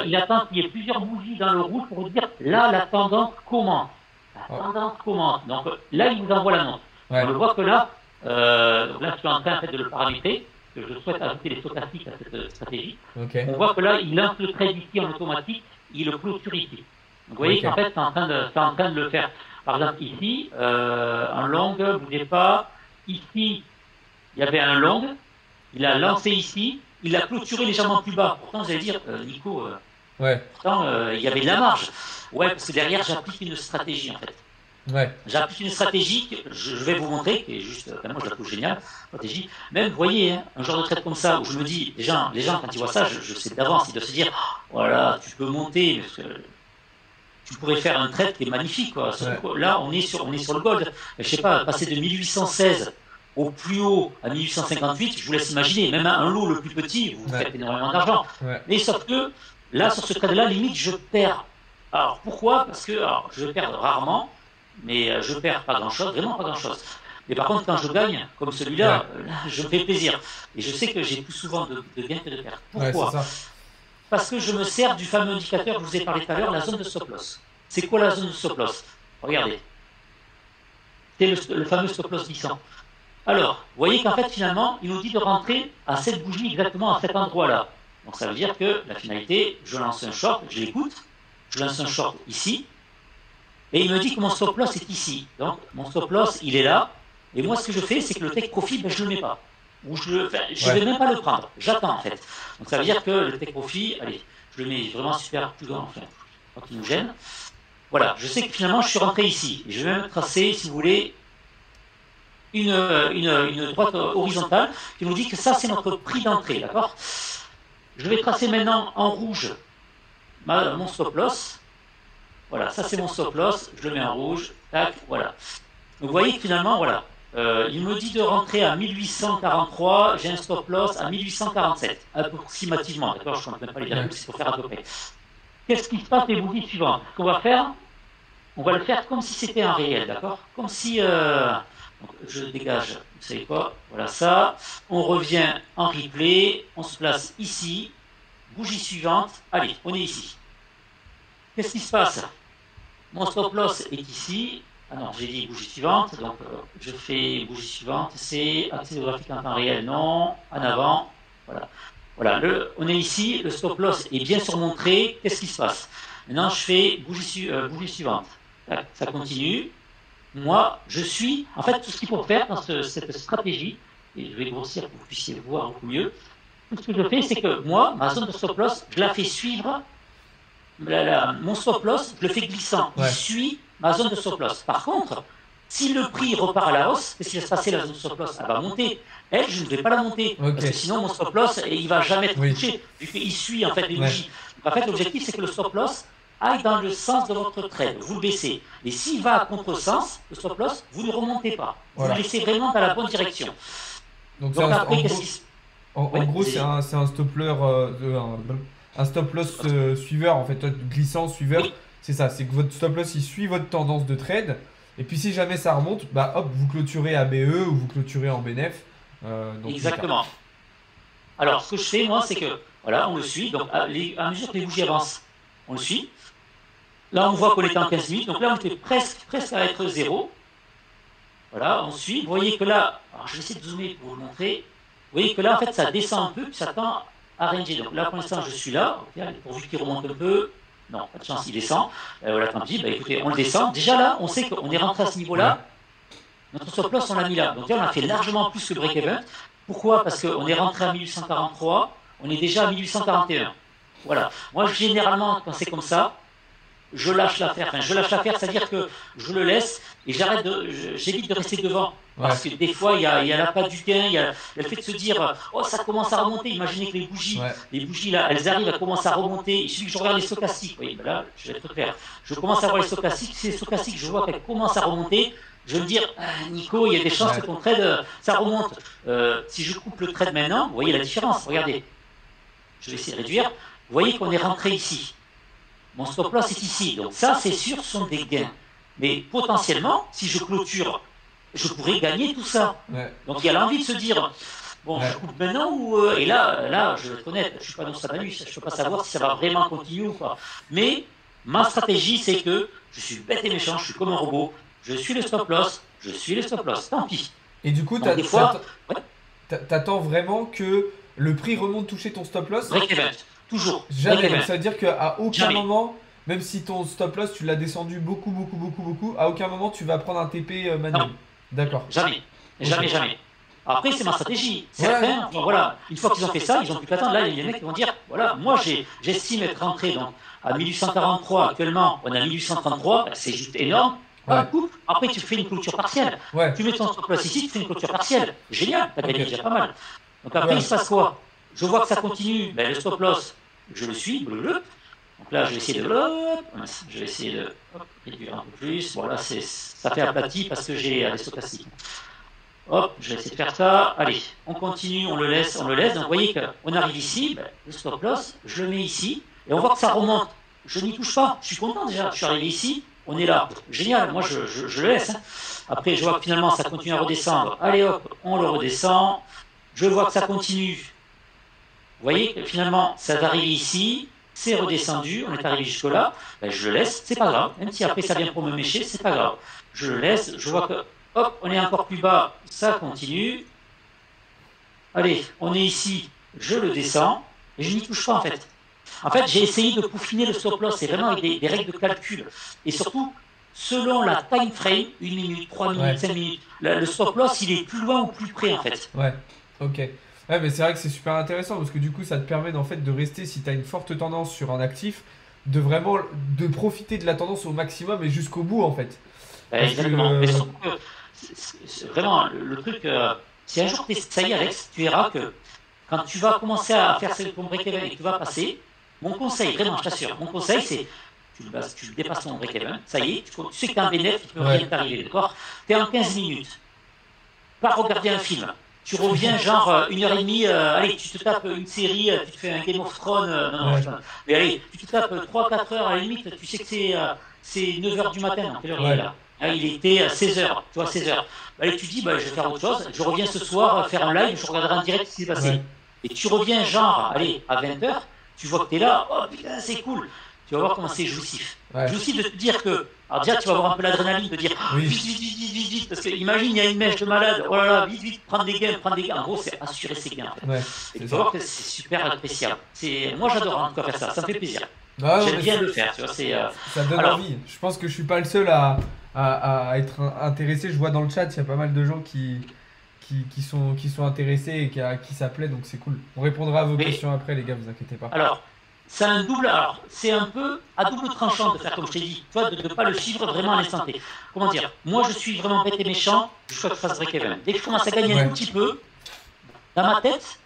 il attend qu'il y ait plusieurs bougies dans le rouge pour dire, là, la tendance commence. La tendance commence. Donc là, il vous envoie l'annonce. On le voit que là, là, je suis en train en fait, de le paramétrer, que je souhaite ajouter les stochastiques à cette stratégie. On voit que là, il lance le trade ici en automatique, il le clôture ici. Donc vous voyez qu'en fait, c'est en train de le faire. Par exemple, ici, en long, vous n'avez pas. Ici, il y avait un long, il a lancé ici, il a clôturé légèrement plus bas. Pourtant, vous allez dire, Nico, pourtant, il y avait de la marge. Ouais, parce que derrière, j'applique une stratégie en fait. J'applique une stratégie que je vais vous montrer, qui est juste, moi je la trouve géniale, stratégie. Même, vous voyez, hein, un genre de trade comme ça, où je me dis, les gens quand ils voient ça, je sais d'avance, ils doivent se dire, oh, voilà, tu peux monter, parce que tu pourrais faire un trade qui est magnifique, quoi. Là, on est sur le gold. Je sais pas, passer de 1816 au plus haut à 1858, je vous laisse imaginer, même un lot le plus petit, vous faites énormément d'argent. Mais sauf que, là, sur ce trade-là, limite, je perds. Alors, pourquoi? Parce que, alors, je perds rarement, mais je perds pas grand-chose, vraiment pas grand-chose. Mais par contre, quand je gagne, comme celui-là, je me fais plaisir. Et je sais que j'ai plus souvent de gains que de pertes. Pourquoi? Parce que je me sers du fameux indicateur que je vous ai parlé tout à l'heure, la zone de stop loss. C'est quoi la zone de stop loss? Regardez. C'est le fameux stop loss glissant. Alors, vous voyez qu'en fait, finalement, il nous dit de rentrer à cette bougie exactement à cet endroit-là. Donc ça veut dire que la finalité, je lance un short, je l'écoute, je lance un short ici, et il me dit que mon stop loss est ici. Donc mon stop loss, il est là, et moi ce que je fais, c'est que le take profit, ben, je ne le mets pas. Ou je ne vais même pas le prendre, j'attends en fait. Donc ça veut dire que le take profit, allez, je le mets vraiment super plus grand, enfin, pas qu'il nous gêne. Voilà, je sais que finalement je suis rentré ici. Et je vais même tracer, si vous voulez, une droite horizontale qui nous dit que ça c'est notre prix d'entrée, d'accord? Je vais tracer maintenant en rouge mon stop loss. Voilà, ça c'est mon stop loss, je le mets en rouge, tac, voilà. Donc vous voyez que finalement, voilà, il me dit de rentrer à 1843, j'ai un stop loss à 1847, approximativement, d'accord? Je ne compte même pas les virgules, c'est pour faire à peu près. Qu'est-ce qui se passe les bougies suivantes? Ce qu'on va faire, on va le faire comme si c'était un réel, d'accord? Comme si, donc je dégage, vous savez quoi? Voilà ça, on revient en replay, on se place ici, bougie suivante, allez, on est ici. Qu'est-ce qui se passe? Mon stop loss est ici. Ah non, j'ai dit bougie suivante, donc je fais bougie suivante, c'est accès graphique en temps réel, non, en avant, voilà. Voilà, on est ici, le stop loss est bien surmonté, qu'est-ce qui se passe? Maintenant, je fais bougie suivante. Ça continue. Moi, je suis, en fait, tout ce qu'il faut faire dans cette stratégie, et je vais grossir pour que vous puissiez voir beaucoup mieux, tout ce que je fais, c'est que moi, ma zone de stop loss, je la fais suivre. Mon stop loss, je le fais glissant. Il suit ma zone de stop loss. Par contre, si le prix repart à la hausse, qu'est-ce qui va se passer? La zone de stop loss, elle va monter. Elle, je ne vais pas la monter. Parce que sinon, mon stop loss, il ne va jamais être touché, vu qu'il suit en fait les bougies. En fait, l'objectif, c'est que le stop loss aille dans le sens de votre trade. Vous le baissez. Et s'il va à contresens, le stop loss, vous ne remontez pas. Vous le laissez vraiment dans la bonne direction. Donc après, qu'est-ce qui se passe? En gros, c'est un stop loss suiveur, en fait, glissant, suiveur. C'est ça, c'est que votre stop loss, il suit votre tendance de trade. Et puis si jamais ça remonte, bah hop, vous clôturez à BE ou vous clôturez en BNF. Exactement. Alors, ce que je fais, moi, c'est que, voilà, on le suit. Donc, à mesure que les bougies avancent, on le suit. Là, on voit qu'on est en 15 minutes. Donc là, on était presque à être 0. Voilà, on suit. Vous voyez que là, alors je vais essayer de zoomer pour vous le montrer. Vous voyez que là, en fait, ça descend un peu, puis ça tend à ranger. Donc là, pour l'instant, je suis là. Pourvu qu'il remonte un peu. Non, pas de chance, il descend. Voilà, tant pis. Bah, écoutez, on le descend. Déjà là, on sait qu'on est rentré à ce niveau-là. Notre stop loss, on l'a mis là. Donc là, on a fait largement plus que le break-even. Pourquoi? Parce qu'on est rentré à 1843. On est déjà à 1841. Voilà. Moi, généralement, quand c'est comme ça, je lâche l'affaire. Enfin, je lâche l'affaire, c'est-à-dire que je le laisse et j'évite de rester devant. Ouais. Parce que des fois, il y a l'appât du gain, il y a le fait de se dire, oh, ça commence à remonter. Imaginez que Ouais. les bougies là, elles arrivent, elles commencent à remonter. Il suffit que je regarde les stochastiques. Oui, ben là, je vais être clair. Je commence à voir les stochastiques. Si les stochastiques, je vois qu'elles commencent à remonter, je vais me dire, ah, Nico, il y a des chances que ton trade, ça remonte. Si je coupe le trade maintenant, vous voyez la différence. Regardez, je vais essayer de réduire. Vous voyez qu'on est rentré ici. Mon stop loss est ici. Donc ça, c'est sûr, ce sont des gains. Mais potentiellement, si je clôture, je pourrais gagner tout ça. Ouais. Donc il y a l'envie de se dire, bon, je coupe maintenant ou... et là, je vais être honnête, je ne suis pas Nostradamus, je ne peux pas savoir si ça va vraiment continuer ou pas. Mais ma stratégie, c'est que je suis bête et méchant, je suis comme un robot, je suis le stop loss, je suis le stop loss, tant pis. Et du coup, Donc, des fois, t'attends vraiment que le prix remonte toucher ton stop loss? break event, toujours. Jamais. Break Donc event. ça veut dire qu'à aucun Jamais. moment, même si ton stop loss tu l'as descendu beaucoup, à aucun moment tu vas prendre un TP manuel. Non. D'accord. Jamais. Jamais, Ok. jamais. Après, c'est ma stratégie. Certains, bon, voilà, une fois qu'ils ont fait ça, ils n'ont plus qu'à attendre. Là, il y a des mecs qui vont dire, voilà, moi j'estime être rentré donc, à 1843 actuellement, on est à 1833, ben, c'est juste énorme. Ouais. Coupe, après tu fais une clôture partielle. Ouais. Tu mets ton stop loss ici, tu fais une clôture partielle. Génial, t'as gagné Ok. déjà pas mal. Donc après, il se passe quoi? Je vois que ça continue, ben, le stop loss, je le suis, blablabla. Donc là, je vais essayer de, je vais essayer de réduire un peu plus. Bon, là, ça fait aplati parce que j'ai les stochastiques. Hop, je vais essayer de faire ça. Allez, on continue, on le laisse. Donc, vous voyez qu'on arrive ici, ben, le stop loss, je le mets ici, et on voit que ça remonte. Je n'y touche pas. Je suis content déjà. Je suis arrivé ici, on est là. Génial, moi, je le laisse. Hein. Après, je vois que finalement, ça continue à redescendre. Allez, hop, on le redescend. Je vois que ça continue. Vous voyez que finalement, ça va arriver ici. C'est redescendu, on est arrivé jusque-là, ben, je le laisse, c'est pas grave. Même si après ça vient pour me mécher, c'est pas grave. Je le laisse, je vois que, hop, on est encore plus bas, ça continue. Allez, on est ici, je le descends, et je n'y touche pas en fait. En fait, j'ai essayé de peaufiner le stop loss, c'est vraiment avec des règles de calcul. Et surtout, selon la time frame, 1 minute, 3 minutes, 5 minutes, le stop loss, il est plus loin ou plus près en fait. Ouais. Ok. Ouais, mais c'est vrai que c'est super intéressant parce que du coup, ça te permet en fait de rester, si tu as une forte tendance sur un actif, de vraiment de profiter de la tendance au maximum et jusqu'au bout en fait. Parce Exactement. que, Mais surtout que, vraiment, le truc, si un jour tu essayes, Alex, tu verras que quand tu vas commencer à faire ton break-even et que tu vas passer, mon conseil, vraiment, je t'assure, mon conseil, c'est tu dépasses ton break-even, ça y est, tu sais que tu as un bénéfice, il ne peut rien t'arriver, d'accord? Tu es en 15 minutes, pas regarder un film. Tu reviens genre 1h30, allez, tu te tapes une série, tu te fais un Game of Thrones, mais allez, tu te tapes 3-4 heures à la limite, tu sais que c'est 9h du matin, donc quelle heure il est là? Là, il était 16h, tu vois, 16h. Allez, tu dis, bah, je vais faire autre chose, je reviens ce soir faire un live, je regarderai en direct ce qui s'est passé. Et tu reviens genre, allez, à 20h, tu vois que tu es là, oh putain, c'est cool. Tu vas voir comment c'est jouissif. Jouissif de te dire que, alors déjà, tu vas avoir un peu l'adrénaline de dire, vite, parce que imagine, il y a une mèche de malade, oh là là, vite, prendre des gains. En gros, c'est assurer ses gains. En fait. Et tu vas voir que c'est super appréciable. Moi, j'adore en tout cas faire ça me fait plaisir. J'aime bien le faire, tu vois. Ça donne envie. Je pense que je suis pas le seul à être intéressé. Je vois dans le chat, il y a pas mal de gens qui sont intéressés et qui s'appelaient, donc c'est cool. On répondra à vos questions après, les gars, vous inquiétez pas. Alors, c'est un peu à double tranchant de faire comme je t'ai dit, toi, de ne pas le suivre vraiment à l'instant T. Comment dire? Moi, je suis vraiment bête et méchant, je souhaite que je fasse break-even. Dès que je commence à gagner un tout petit peu, dans ma tête,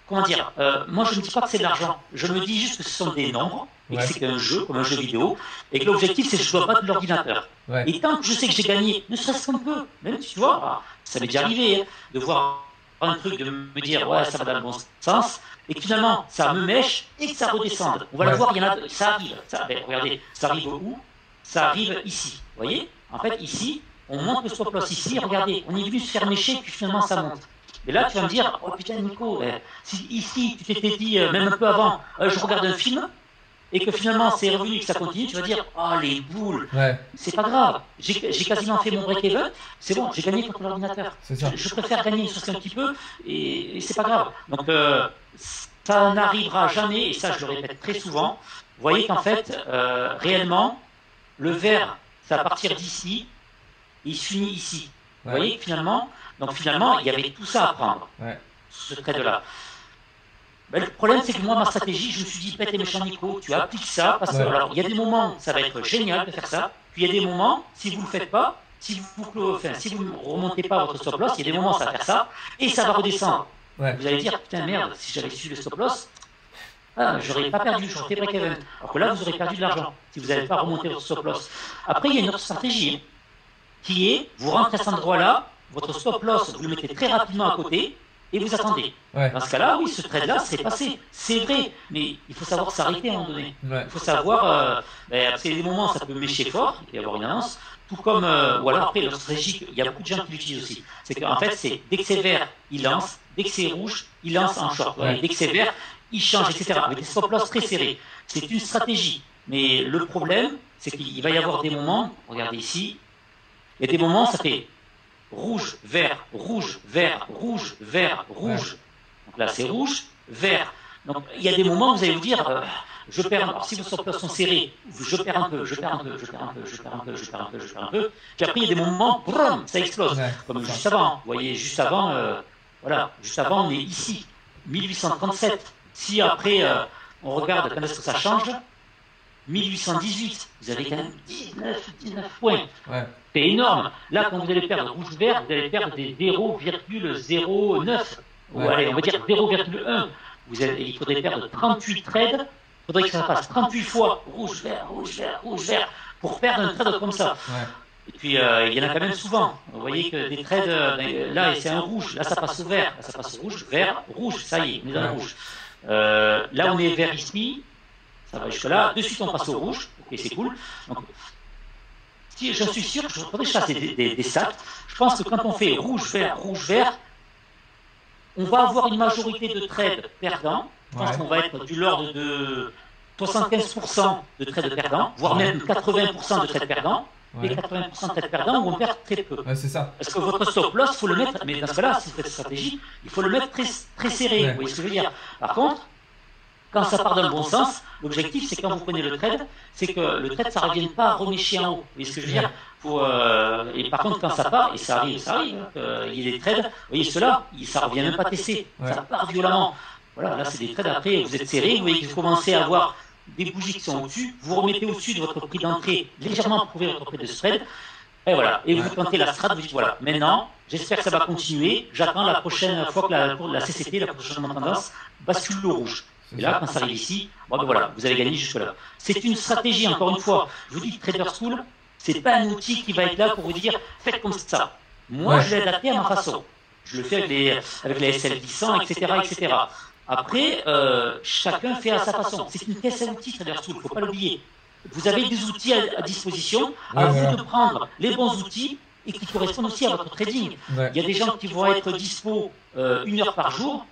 comment dire, moi, je ne dis pas que c'est de l'argent. Je me dis juste que ce sont des nombres, et que c'est qu'un jeu, comme un jeu vidéo, et que l'objectif, c'est que je dois battre l'ordinateur. Et tant que je sais que j'ai gagné, ne serait-ce qu'un peu, même si tu vois, ça m'est déjà arrivé, hein, de voir un truc, de me dire, ouais, ça va dans le bon sens, et que finalement, ça me mèche et que ça redescende. On va le voir, il y en a, ça arrive. Regardez, ça arrive où? Ça arrive ici. Vous voyez? En fait, ici, on monte le stop loss ici, regardez, on est venu se faire mécher, puis finalement, ça monte. Et là, tu vas me dire, oh putain, Nico, si ici, tu t'étais dit, même un peu avant, je regarde un film, et que finalement c'est revenu et que ça continue, tu vas dire, oh les boules, c'est pas grave, j'ai quasiment fait mon break-even, c'est bon, j'ai gagné contre l'ordinateur. Je préfère gagner une chose un petit peu, et c'est pas grave. Donc ça n'arrivera jamais, et ça je le répète très souvent, vous voyez qu'en fait, réellement, le verre, ça va partir d'ici, il se finit ici. Vous voyez que finalement, il y avait tout ça à prendre, ce trade-là. Ben, le problème, c'est que moi, ma stratégie, je me suis dit, pète et méchant Nico, tu appliques ça, parce que, alors, il y a des moments, ça va être génial de faire ça, puis il y a des moments, si vous ne le faites pas, si vous ne remontez pas votre stop loss, il y a des moments, ça va faire ça, et ça va redescendre. Ouais. Vous allez dire, putain, merde, si j'avais su le stop loss, j'aurais pas perdu, j'aurais fait break-even. Alors que là, vous aurez perdu de l'argent, si vous n'avez pas remonté votre stop loss. Après, il y a une autre stratégie, qui est, vous rentrez à cet endroit-là, votre stop loss, vous le mettez très rapidement à côté, et vous attendez. Ouais. Dans ce cas-là, oui, ce trade-là serait passé. C'est vrai, mais il faut savoir s'arrêter à un moment donné. Ouais. Il faut savoir, parce qu'il y a des moments où ça peut mécher fort, il peut y avoir une annonce, tout comme, ou alors après, leur stratégie, il y a beaucoup de gens qui l'utilisent aussi. C'est qu'en fait, c'est dès que c'est vert, il lance, dès que c'est rouge, il lance en short. Ouais. Dès que c'est vert, il change, etc. Avec des stop loss très serrés. C'est une stratégie. Mais le problème, c'est qu'il va y avoir des moments, regardez ici, il y a des moments, ça fait rouge, vert, rouge, vert, rouge, vert, rouge. Donc là, c'est rouge, vert. Donc il y a des moments où vous allez vous dire, je perds. Alors, si vos stop loss sont serrés, je perds un peu, je perds un peu, je perds un peu, je perds un peu, je perds un peu, je perds un peu. Puis après, il y a des moments, boum, ça explose. Comme juste avant. Vous voyez, juste avant, voilà, juste avant, on est ici, 1837. Si après, on regarde quand est-ce que ça change, 1818, vous avez quand même 19 points. Ouais. C'est énorme. Là, quand vous allez perdre rouge-vert, vous allez perdre des 0,09. Ouais. Ou allez, on va dire 0,1. Il faudrait perdre 38 trades. Il faudrait que ça passe 38 fois rouge-vert, rouge-vert, rouge-vert pour perdre un trade comme ça. Ouais. Et puis, il y en a quand même souvent. Vous voyez que des trades, là, c'est un rouge. Là, ça passe au vert. Là, ça passe au rouge, vert, rouge. Ça y est, on est dans le rouge. Là, on est vert ici. Ça va jusque-là. De suite, on passe au rouge. Ok, c'est cool. Donc, si je suis sûr, je faudrait chasser des stats. Je pense que quand on fait rouge, vert, on va avoir une majorité de trades perdants. Je pense qu'on va être du l'ordre de 75% de trades perdants, voire même 80% de trades perdants. Et 80% de trades perdants où on perd très peu. Ouais, c'est ça. Parce que votre stop loss, il faut le mettre, mais dans ce cas-là, si vous faites stratégie, il faut le mettre très, très serré. Ouais. Vous voyez ce que je veux dire? Par contre, quand ça part dans le bon sens, l'objectif, c'est quand vous prenez le trade, c'est que le trade, ça ne revienne pas à remécher en haut. Vous voyez ce que je veux dire? Et par contre, quand ça part, et ça arrive, il y a des trades, vous voyez, ceux-là, ça ne revient même pas TC, ça part violemment. Voilà, là, c'est des trades, après, vous êtes serré, vous voyez que vous commencez à avoir des bougies qui sont au-dessus, vous remettez au-dessus de votre prix d'entrée, légèrement prouver votre prix de spread, et voilà, et vous tentez la strat, vous dites, voilà, maintenant, j'espère que ça va continuer, j'attends la prochaine fois que la CCT, la prochaine tendance, bascule le rouge. Et là, quand ça arrive ici, bon, ben voilà, vous avez gagné jusque-là. C'est une stratégie, encore une fois. Je vous dis, Trader School, c'est pas un outil qui va être là pour vous dire, faites comme ça. Moi, je l'ai adapté à ma façon. Je le fais avec les SL 100, etc., etc. Après, chacun fait à sa façon. C'est une caisse à outils, Trader School, il ne faut pas l'oublier. Vous avez des outils à disposition, à vous de prendre les bons outils et qui correspondent aussi à votre trading. Il y a des gens qui vont être dispo 1 heure par jour.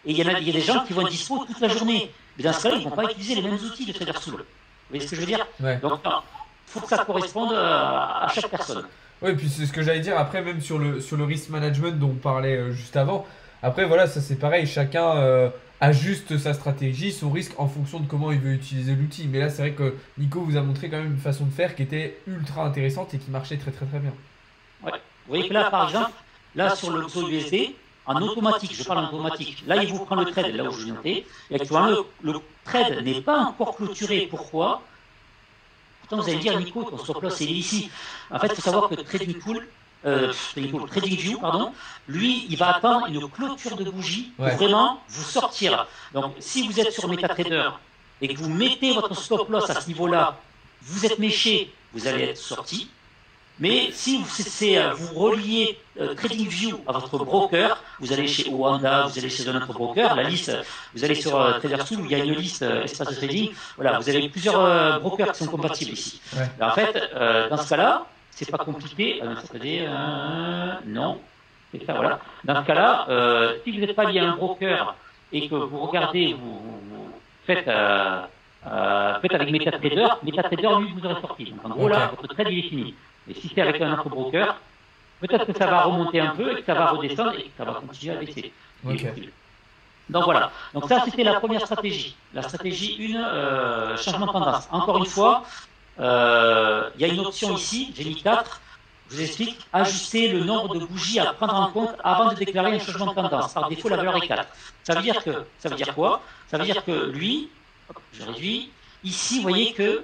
Et il y a des gens qui vont être dispo toute la journée. Mais dans ce cas-là, ils ne vont pas utiliser les mêmes outils de Trader School. Vous voyez ce que je veux dire? Donc, il faut que ça corresponde à chaque personne. Oui, puis c'est ce que j'allais dire. Après, même sur le risk management dont on parlait juste avant. Après, voilà, ça c'est pareil. Chacun ajuste sa stratégie, son risque en fonction de comment il veut utiliser l'outil. Mais là, c'est vrai que Nico vous a montré quand même une façon de faire qui était ultra intéressante et qui marchait très bien. Ouais. Vous voyez que là, par exemple, là sur le XO USD, en automatique, je parle en automatique, là il vous prend le trade, là où je notais, et actuellement le trade n'est pas encore clôturé. Pourquoi? Pourtant vous allez dire, Nico, ton stop loss il est ici. En fait, il faut savoir que TradingView, pardon, lui, il va attendre une clôture de bougie pour vraiment vous sortir. Donc, si vous êtes sur MetaTrader et que vous mettez votre stop loss à ce niveau-là, vous êtes méché, vous allez être sorti. Mais si vous reliez TradingView à votre broker, vous allez chez Oanda, vous allez chez un autre broker, la liste, vous allez sur TraderSchool où il y a une liste espace de trading, voilà, vous avez plusieurs brokers qui sont compatibles ici. En fait, dans ce cas-là, c'est pas compliqué. Non. Voilà. Dans ce cas-là, si vous n'êtes pas lié à un broker et que vous regardez, vous faites avec MetaTrader, lui vous aurez sorti. Donc en gros là, votre trade il est fini. Et si c'est avec un autre broker, peut-être que ça va remonter un peu et que ça va redescendre et que ça va continuer à baisser. Donc voilà. Donc ça, c'était la première stratégie. La stratégie 1, changement de tendance. Encore une fois, il y a une option ici, j'ai mis 4. je vous explique, ajuster le nombre de bougies à prendre en compte avant de déclarer un changement de tendance. Par défaut, la valeur est 4. Ça veut dire quoi? Ça veut dire que lui, je réduis, ici, vous voyez que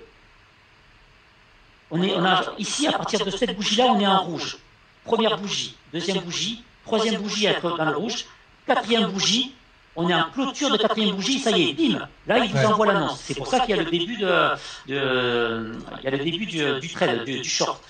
ici, à partir de cette bougie-là, on est en rouge. Première bougie, deuxième bougie, troisième bougie à être dans le rouge, quatrième bougie, on est en clôture de quatrième bougie, ça y est, bim, là il vous envoie l'annonce. C'est pour ça qu'il y a le début du trade, du short.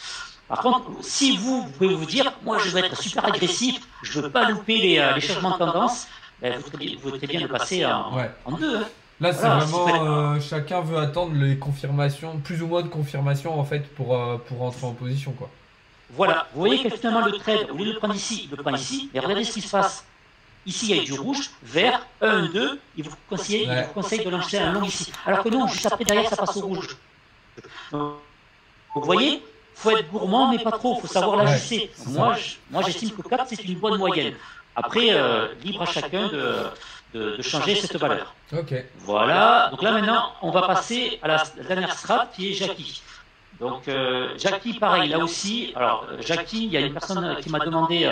Par contre, si vous pouvez vous dire, moi je veux être super agressif, je ne veux pas louper les changements de tendance, ben, vous pouvez très bien le passer en deux. Hein. Là, c'est vraiment chacun veut attendre les confirmations, plus ou moins de confirmations en fait pour rentrer en position quoi. Voilà, vous voyez que finalement le trade, au lieu de le prendre ici, il le prend ici, et regardez ce qui se passe. Ici, il y a du rouge, vert, 1, 2, il vous conseille de lancer un long ici. Alors que non, juste après, derrière, ça passe au rouge. Vous voyez, il faut être gourmand, mais pas trop, il faut savoir l'ajuster. Moi, j'estime que 4, c'est une bonne moyenne. Après, libre à chacun de changer cette valeur. Ok. Voilà, donc là maintenant, on va passer à la dernière strat qui est Jackie. Donc Jackie, pareil, là aussi. Alors Jackie, il y a une personne qui m'a demandé,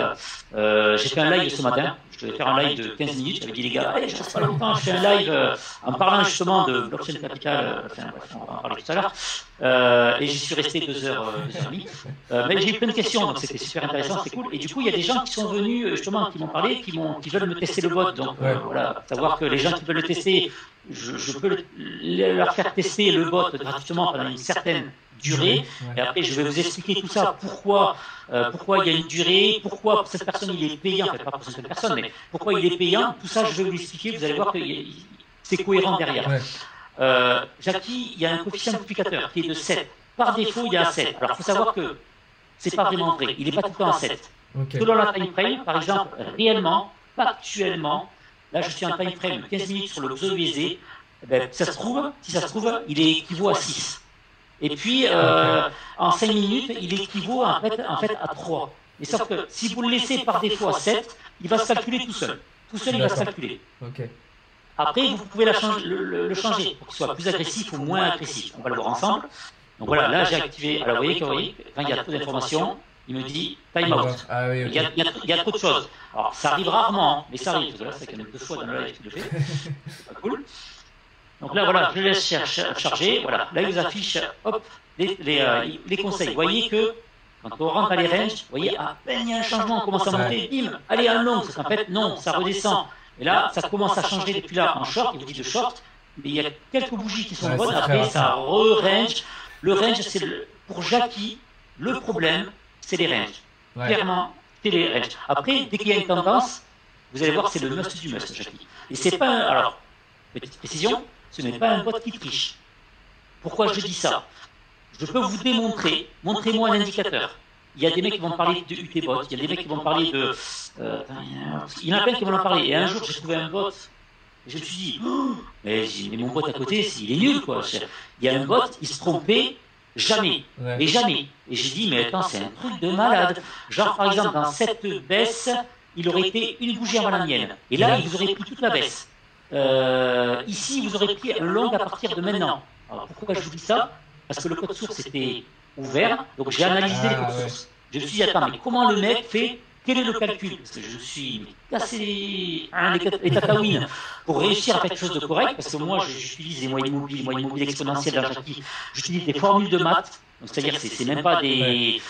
j'ai fait un live ce matin, je devais faire un live de 15 minutes, j'avais dit les gars, allez, je reste pas longtemps, je fais un live en parlant justement de blockchain capital, enfin bref, on va en parler tout à l'heure, et j'y suis resté 2 heures et demie. Mais j'ai eu plein de questions, donc c'était super intéressant, c'est cool. Et du coup, il y a des gens qui sont venus justement, qui m'ont parlé, qui veulent me tester le bot. Donc voilà, savoir que les gens qui veulent le tester, je peux leur faire tester le bot gratuitement pendant une certaine durée, et après je vais vous expliquer tout ça, pourquoi il y a une durée, pourquoi cette personne il est payant, en fait pas pour cette personne, mais pourquoi il est payant, tout ça je vais vous l'expliquer, vous allez voir que c'est cohérent derrière. Jackie, il y a un coefficient multiplicateur qui est de 7, par défaut il est à 7, alors il faut savoir que c'est pas vraiment vrai, il n'est pas tout le temps à 7. Selon la time frame, par exemple, réellement, factuellement, là je suis en time frame 15 minutes sur le XOUSD, ben, si ça se trouve, il équivaut à 6. Et puis, en 5 minutes, il équivaut en fait à 3. Mais sauf que si vous le laissez par défaut à 7, il va se calculer tout seul. Tout seul, il va se calculer. Après, vous pouvez le changer pour qu'il soit plus agressif ou moins agressif. On va le voir ensemble. Donc voilà, là, j'ai activé. Alors, vous voyez quand il y a trop d'informations, il me dit time out. Il y a trop de choses. Alors, ça arrive rarement, mais ça arrive. Là, c'est quand même 2 fois dans le live qu'il le fait. C'est pas cool. Donc là, voilà, je le laisse charger. Voilà, là, il vous affiche hop, les conseils. Vous voyez que quand on rentre à les ranges, vous voyez, à peine il y a un changement, on commence à monter, bim, allez, un long. En fait, non, ça redescend. Et là, ça commence à changer depuis là en short. Il vous dit de short, mais il y a quelques bougies qui sont bonnes. Après, ça re-range. Le range, c'est pour Jackie, le problème, c'est les ranges. Clairement, c'est les ranges. Après, dès qu'il y a une tendance, vous allez voir, c'est le must du must, Jackie. Et c'est pas alors, petite précision, ce n'est pas un bot qui triche. Pourquoi je dis ça? Je peux vous démontrer, montrez-moi un indicateur. Il y a des mecs qui vont parler de UTBot, il y a des mecs qui vont parler de... il y en a plein qui vont en parler. Et un jour, j'ai trouvé un bot, et je me suis dit, oh, mais mon bot à côté, il est nul, quoi. Il y a un bot, il se trompait jamais, mais jamais. Et j'ai dit, mais attends, c'est un truc de malade. Genre, par exemple, dans cette baisse, il aurait été une bougie avant la mienne. Et là, il vous aurait pris toute la baisse. Ici, vous aurez pris un long à partir de maintenant. Alors, pourquoi je vous dis ça? Parce que le code source était ouvert, donc j'ai analysé les codes sources. Je me suis dit, attends, mais comment le mec fait? Quel est le calcul? Parce que je me suis cassé les tatouines pour réussir à faire quelque chose de correct, parce que moi, j'utilise les moyennes mobiles exponentielles dans Jackie. J'utilise des formules de maths, c'est-à-dire c'est même pas des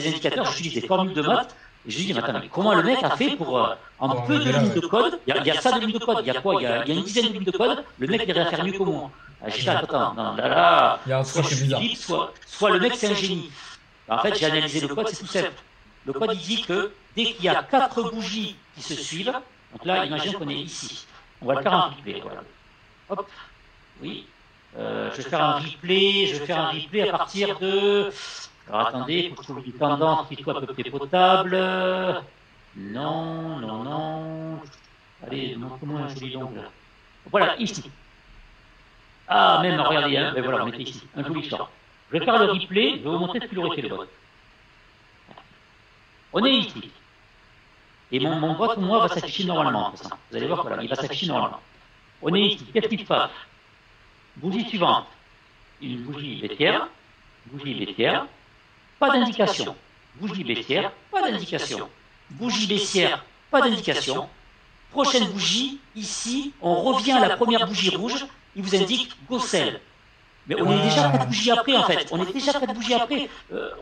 indicateurs, j'utilise des formules de maths. Et je lui dis, mais attends, mais comment le mec a fait pour, en peu de lignes de code, il y a ça de lignes de code, il y a quoi? Il y a une dizaine de lignes de code, le mec devrait faire mieux que moi. J'ai dit, attends, non, là, soit je suis vite, soit le mec c'est un génie. En fait, j'ai analysé le code, c'est tout simple. Le code, il dit que dès qu'il y a 4 bougies qui se suivent, donc là, imagine qu'on est ici. On va le faire en replay. Voilà. Hop, oui. Je vais faire un replay à partir de... Alors attendez, il faut que je trouve une tendance qui soit à peu près potable. Non. Allez, montre-moi un joli ongle. Voilà, ici. Ah, même, regardez, hein, ben voilà, on était ici. Un joli short. Je vais faire le replay, je vais vous montrer ce qu'il aurait fait le bot. On est ici. Et mon bot, moi, va s'afficher normalement. Vous allez voir, voilà, il va s'afficher normalement. On est ici. Qu'est-ce qu'il se passe? Bougie suivante. Une bougie baissière. Pas d'indication. bougie baissière, pas d'indication. Bougie baissière, pas d'indication. Prochaine bougie, ici, on revient à la première bougie rouge, il vous indique go sell. Mais on est déjà 4 bougies après, en fait. On est déjà 4 bougies après.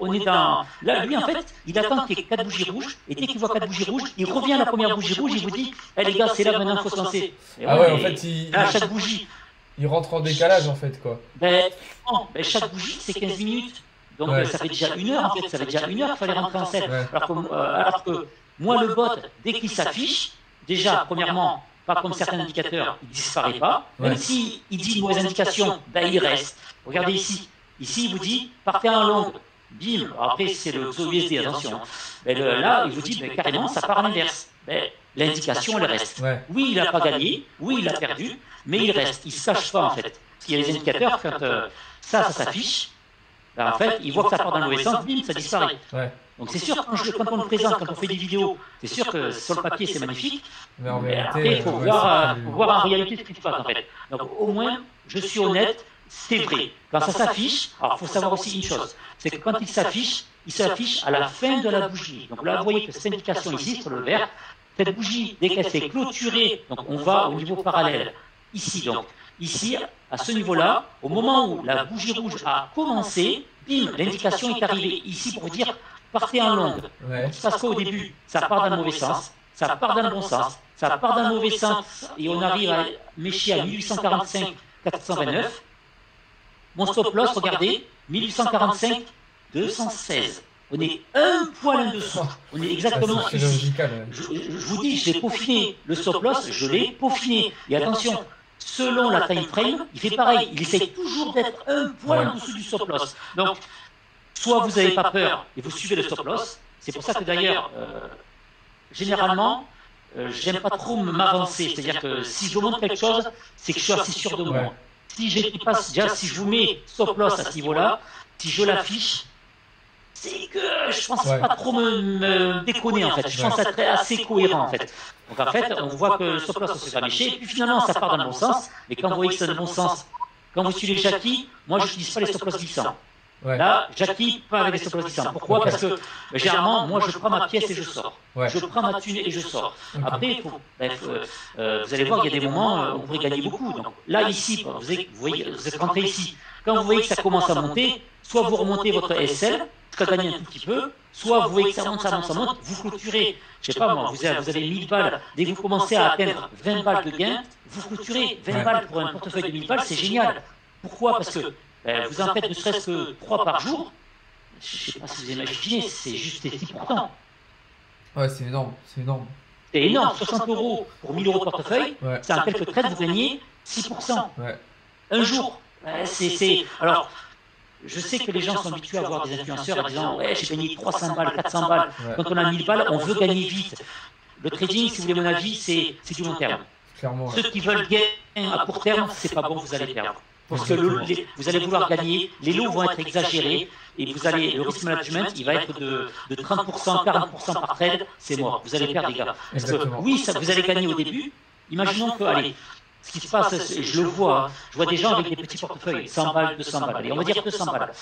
On est dans... Là, lui, en fait, il attend qu'il y ait 4 bougies rouges, et dès qu'il voit 4 bougies rouges, il revient à la première bougie rouge, il vous dit, eh les gars, c'est là maintenant qu'il faut se lancer. Et Ah ouais, en fait, là, chaque bougie... il rentre en décalage, en fait, quoi. Non, chaque bougie, c'est 15 minutes. Donc, ça fait déjà 1 heure, en fait. Ça fait déjà 1 heure qu'il fallait rentrer en selle. Ouais. Alors que moi, le bot, dès qu'il s'affiche, déjà, premièrement, pas comme certains indicateurs, il ne disparaît pas. Même s'il dit une mauvaise indication, il reste. Regardez ici. Ici, il vous dit, partez en longue. Bim. Après, c'est le XOUSD, attention. Là, il vous dit, carrément, ça part en inverse. L'indication, elle reste. Ouais. Oui, il n'a pas gagné. Oui, il a perdu. Mais il reste. Il ne se cache pas, en fait. Parce qu'il y a les indicateurs, quand ça s'affiche, en fait, il voit que ça part dans le mauvais sens, bim, ça disparaît. Ouais. Donc c'est sûr, quand on le présente, quand on fait des vidéos, c'est sûr que sur le papier, c'est magnifique. Mais en Mais vérité, après, il faut voir en réalité ce qui se passe, en fait. Donc au moins, je suis honnête, c'est vrai. Quand ça s'affiche, alors il faut savoir aussi une chose, c'est que quand il s'affiche à la fin de la bougie. Donc là, vous voyez que cette indication ici, sur le vert, cette bougie, dès qu'elle s'est clôturée, donc on va au niveau parallèle. Ici, donc. Ici, à ce niveau-là, au moment où la bougie rouge a commencé, bim, l'indication est arrivée. Ici, pour vous dire, partez en longue. Ouais. Il se passe quoi au début? Ça part dans le mauvais sens, ça part dans le bon sens, ça part dans le mauvais sens, et on arrive à mécher à 1845-429. Mon stop loss, regardez, 1845-216. On est un poil en dessous. On est exactement c'est ici. chirurgical, Je vous dis, j'ai peaufiné le stop loss, je l'ai peaufiné. Et attention, selon la time frame, il fait pareil. Il essaye toujours d'être un poil en dessous du stop loss. Donc, soit vous n'avez pas peur et vous suivez le stop loss. C'est pour ça que d'ailleurs, généralement, j'aime pas trop m'avancer. C'est-à-dire que si je montre quelque chose, c'est que je suis assez sûr de moi. Ouais. Si je vous mets stop loss à ce niveau-là, si je l'affiche, c'est que je pense pas trop me déconner en fait. Je pense être assez cohérent en fait. Donc en fait, on voit que le stop loss se fait mécher, puis finalement ça part dans le bon sens, mais quand vous voyez que c'est dans le bon sens, quand vous suivez Jackie, moi je n'utilise pas les stop loss glissants. Ouais. Là, Jackie, pas avec les stop loss glissants. Pourquoi? Parce que généralement, moi je prends ma pièce et je sors. Ouais. Je prends ma thune et je sors. Après, vous allez voir, il y a des moments où on pourrait gagner beaucoup. Donc là, ici, vous êtes rentré ici. Quand vous voyez que ça commence à monter, soit vous remontez votre SL, jusqu'à gagner un tout petit peu, soit vous voyez que ça monte, vous clôturez, je sais pas moi, vous avez 1000 balles, dès que vous commencez à atteindre 20 balles de gain, vous clôturez. 20 balles pour un portefeuille de 1000 balles, c'est génial. Pourquoi? Parce que vous en faites ne serait-ce que 3 par jour, je sais pas si vous imaginez, c'est juste 6%. Ouais, c'est énorme, c'est énorme. C'est énorme, 60 € pour 1000 € de portefeuille, Ouais. c'est en quelques trades, vous gagnez 6%. Ouais. Un jour. Alors, je sais que les gens sont habitués à voir des influenceurs en disant ouais, j'ai gagné 300 balles, 400 balles. Ouais. Quand on a 1000 balles, on veut gagner vite. Le trading, si vous voulez mon avis, c'est du long terme. Clairement. Ouais. Ceux qui veulent gagner à court terme, c'est pas bon, vous allez perdre. Parce que vous allez vouloir gagner, les lots vont être exagérés et le risk management, il va être de 30%, 40% par trade, c'est mort. Vous allez perdre, les gars. Parce que Exactement. oui, vous allez gagner au début. Imaginons que, allez, ce qui se passe, je le vois, hein, je vois des gens avec des petits portefeuilles, 100 balles, 200 balles, allez, on va dire 200 balles.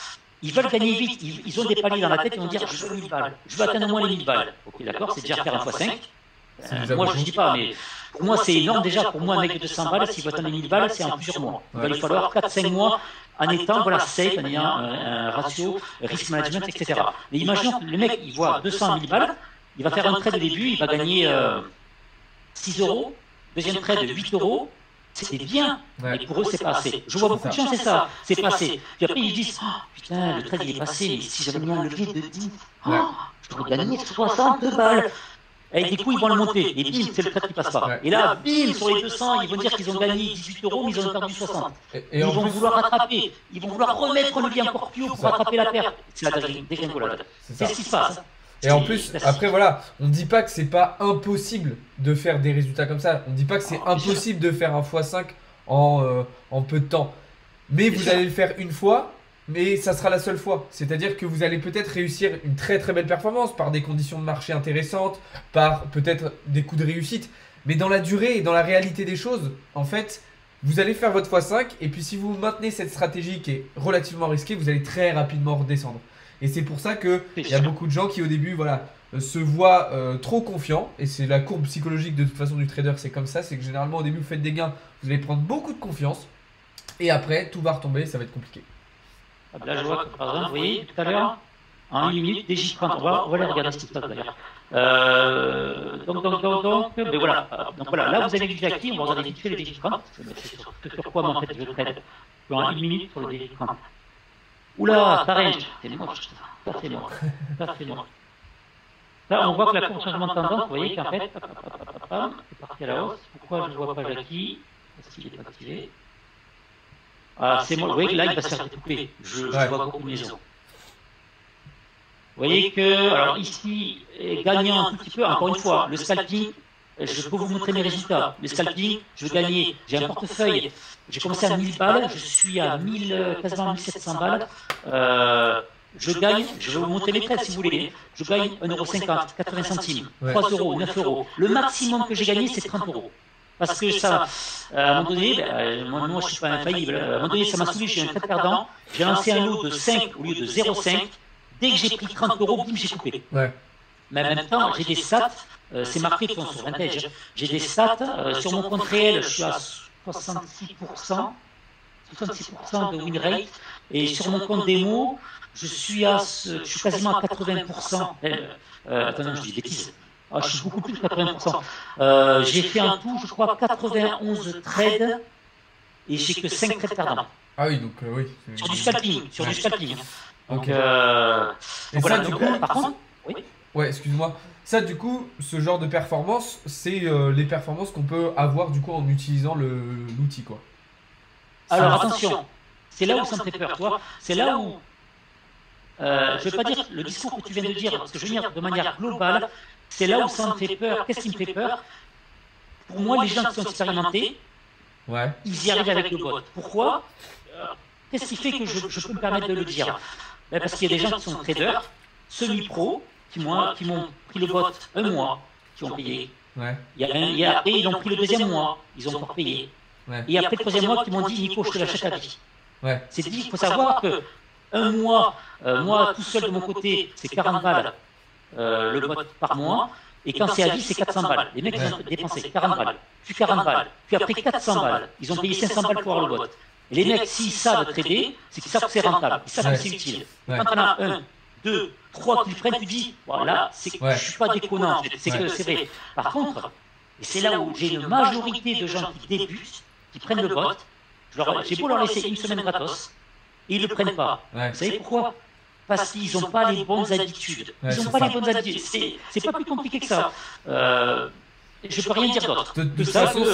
Ils veulent gagner vite, ils ont des paliers dans la tête, ils vont dire je veux 1000 balles, je veux atteindre au moins les 1000 balles. Ok, d'accord, c'est déjà faire un x5. Moi je ne dis pas, mais pour moi c'est énorme déjà. Pour moi, un mec de 200 balles, s'il veut atteindre les 1000 balles, c'est en plusieurs mois. Il va lui falloir 4-5 mois en étant safe, en ayant un ratio, risk management, etc. Mais imaginons que le mec il voit 200 000 balles, il va faire un trade au début, il va gagner 6 €, deuxième trade 8 €. C'est bien, mais pour eux, c'est pas assez. Je vois beaucoup de gens, c'est ça, c'est pas assez. Puis après, ils disent, oh, putain, le trade, il est passé, mais si j'avais mis un levier de 10, j'aurais gagné 60 balles. Et du coup, ils vont le monter, et bim, c'est le trade qui passe pas. Et là, bim, sur les 200, ils vont dire qu'ils ont gagné 18 €, mais ils ont perdu 60. Ils vont vouloir rattraper, ils vont vouloir remettre le levier encore plus haut pour rattraper la perte. C'est la dégringolade. C'est ce qui se passe. Et en plus, après voilà, on ne dit pas que c'est pas impossible de faire des résultats comme ça. On ne dit pas que c'est impossible de faire un x5 en peu de temps. Mais vous allez le faire une fois, mais ça sera la seule fois. C'est-à-dire que vous allez peut-être réussir une très très belle performance par des conditions de marché intéressantes, par peut-être des coups de réussite. Mais dans la durée et dans la réalité des choses, en fait, vous allez faire votre x5 et puis si vous maintenez cette stratégie qui est relativement risquée, vous allez très rapidement redescendre. Et c'est pour ça qu'il y a beaucoup de gens qui au début voilà, se voient trop confiants. Et c'est la courbe psychologique de toute façon du trader, c'est comme ça. C'est que généralement au début vous faites des gains, vous allez prendre beaucoup de confiance. Et après tout va retomber, ça va être compliqué. Là je vois que par exemple, vous voyez tout à l'heure, en 1 minute, des J30, on va les regarder ce TikTok d'ailleurs. Mais voilà. Donc voilà, là vous avez du actif, on va regarder vite fait les J30. C'est sur quoi en fait je trade en 1 minute sur le J30. Oula, ça range, c'est moche, ça c'est moche, ça c'est moche. Là on voit que la courbe changement de tendance, vous voyez qu'en fait, c'est parti à la hausse. Pourquoi je ne vois pas Jackie? Parce qu'il est activé. Ah, c'est moi, vous voyez que là il va se faire découper. Je vois beaucoup de maisons. Vous voyez que, alors ici, gagnant un tout petit peu, encore une fois, le scalping, je peux vous montrer mes résultats. Le scalping, je veux gagner, j'ai un portefeuille, j'ai commencé à 1000 balles, je suis à 1000, quasiment 1700 balles. Je gagne, je vais vous montrer mes trades si vous voulez, je gagne 1,50€, 80 centimes, 3 euros, 9 euros. Le maximum que j'ai gagné, c'est 30 euros. Parce que ça, à un moment donné, moi je ne suis pas infaillible, à un moment donné ça m'a saoulé, j'ai un trade perdant, j'ai lancé un lot de 5 au lieu de 0,5. Dès que j'ai pris 30 euros, bim, j'ai coupé. Ouais. Mais en même temps, j'ai des stats, c'est marqué sur Vintage, j'ai des stats, sur mon compte réel, je suis à 66% de win rate, et sur mon compte démo, je suis quasiment à 80%. Attendez, je dis des bêtises. Ah, je suis beaucoup plus de 80%. J'ai fait en tout, je crois, 91 trades, et j'ai que 5 trades perdants. Ah oui, donc oui. Sur du scalping, Donc, et voilà, ça, du coup, par contre, oui. Ouais, excuse-moi. Ça, du coup, ce genre de performance, c'est les performances qu'on peut avoir du coup en utilisant l'outil, quoi. Alors attention, c'est là où ça me fait peur, toi. C'est là où, je ne vais pas dire le discours que tu viens de dire, parce que je veux dire de manière globale, c'est là où ça me fait peur. Qu'est-ce qui me fait peur? Pour moi, les gens qui sont expérimentés, ils y arrivent avec le bot. Pourquoi? Qu'est-ce qui fait que je peux me permettre de le dire? Parce qu'il y a des gens qui sont traders, semi-pro, qui m'ont pris le bot un mois, qui ont payé. Après, ils ont pris le deuxième mois, ils ont encore payé. Et après le troisième mois, qui m'ont dit, Nico, je te l'achète à vie. C'est dit, il faut savoir que un mois, moi tout seul de mon côté, c'est 40 balles le bot par mois. Et quand c'est à vie, c'est 400 balles. Les mecs, ils ont dépensé 40 balles, puis 40 balles, puis après 400 balles. Ils ont payé 500 balles pour avoir le bot. Et les mecs, s'ils savent trader, c'est qu'ils savent que c'est rentable, ils savent que c'est utile. Quand on a 1, 2, 3 qui le prennent, tu dis, voilà, je ne suis pas déconnant, c'est que c'est vrai. Par contre, et c'est là où j'ai une majorité de gens qui débutent, qui prennent le bot, j'ai beau leur laisser une semaine gratos, et ils ne le prennent pas. Vous savez pourquoi? Parce qu'ils n'ont pas les bonnes habitudes. Ils n'ont pas les bonnes habitudes. C'est pas plus compliqué que ça. Je peux rien dire d'autre. De toute façon,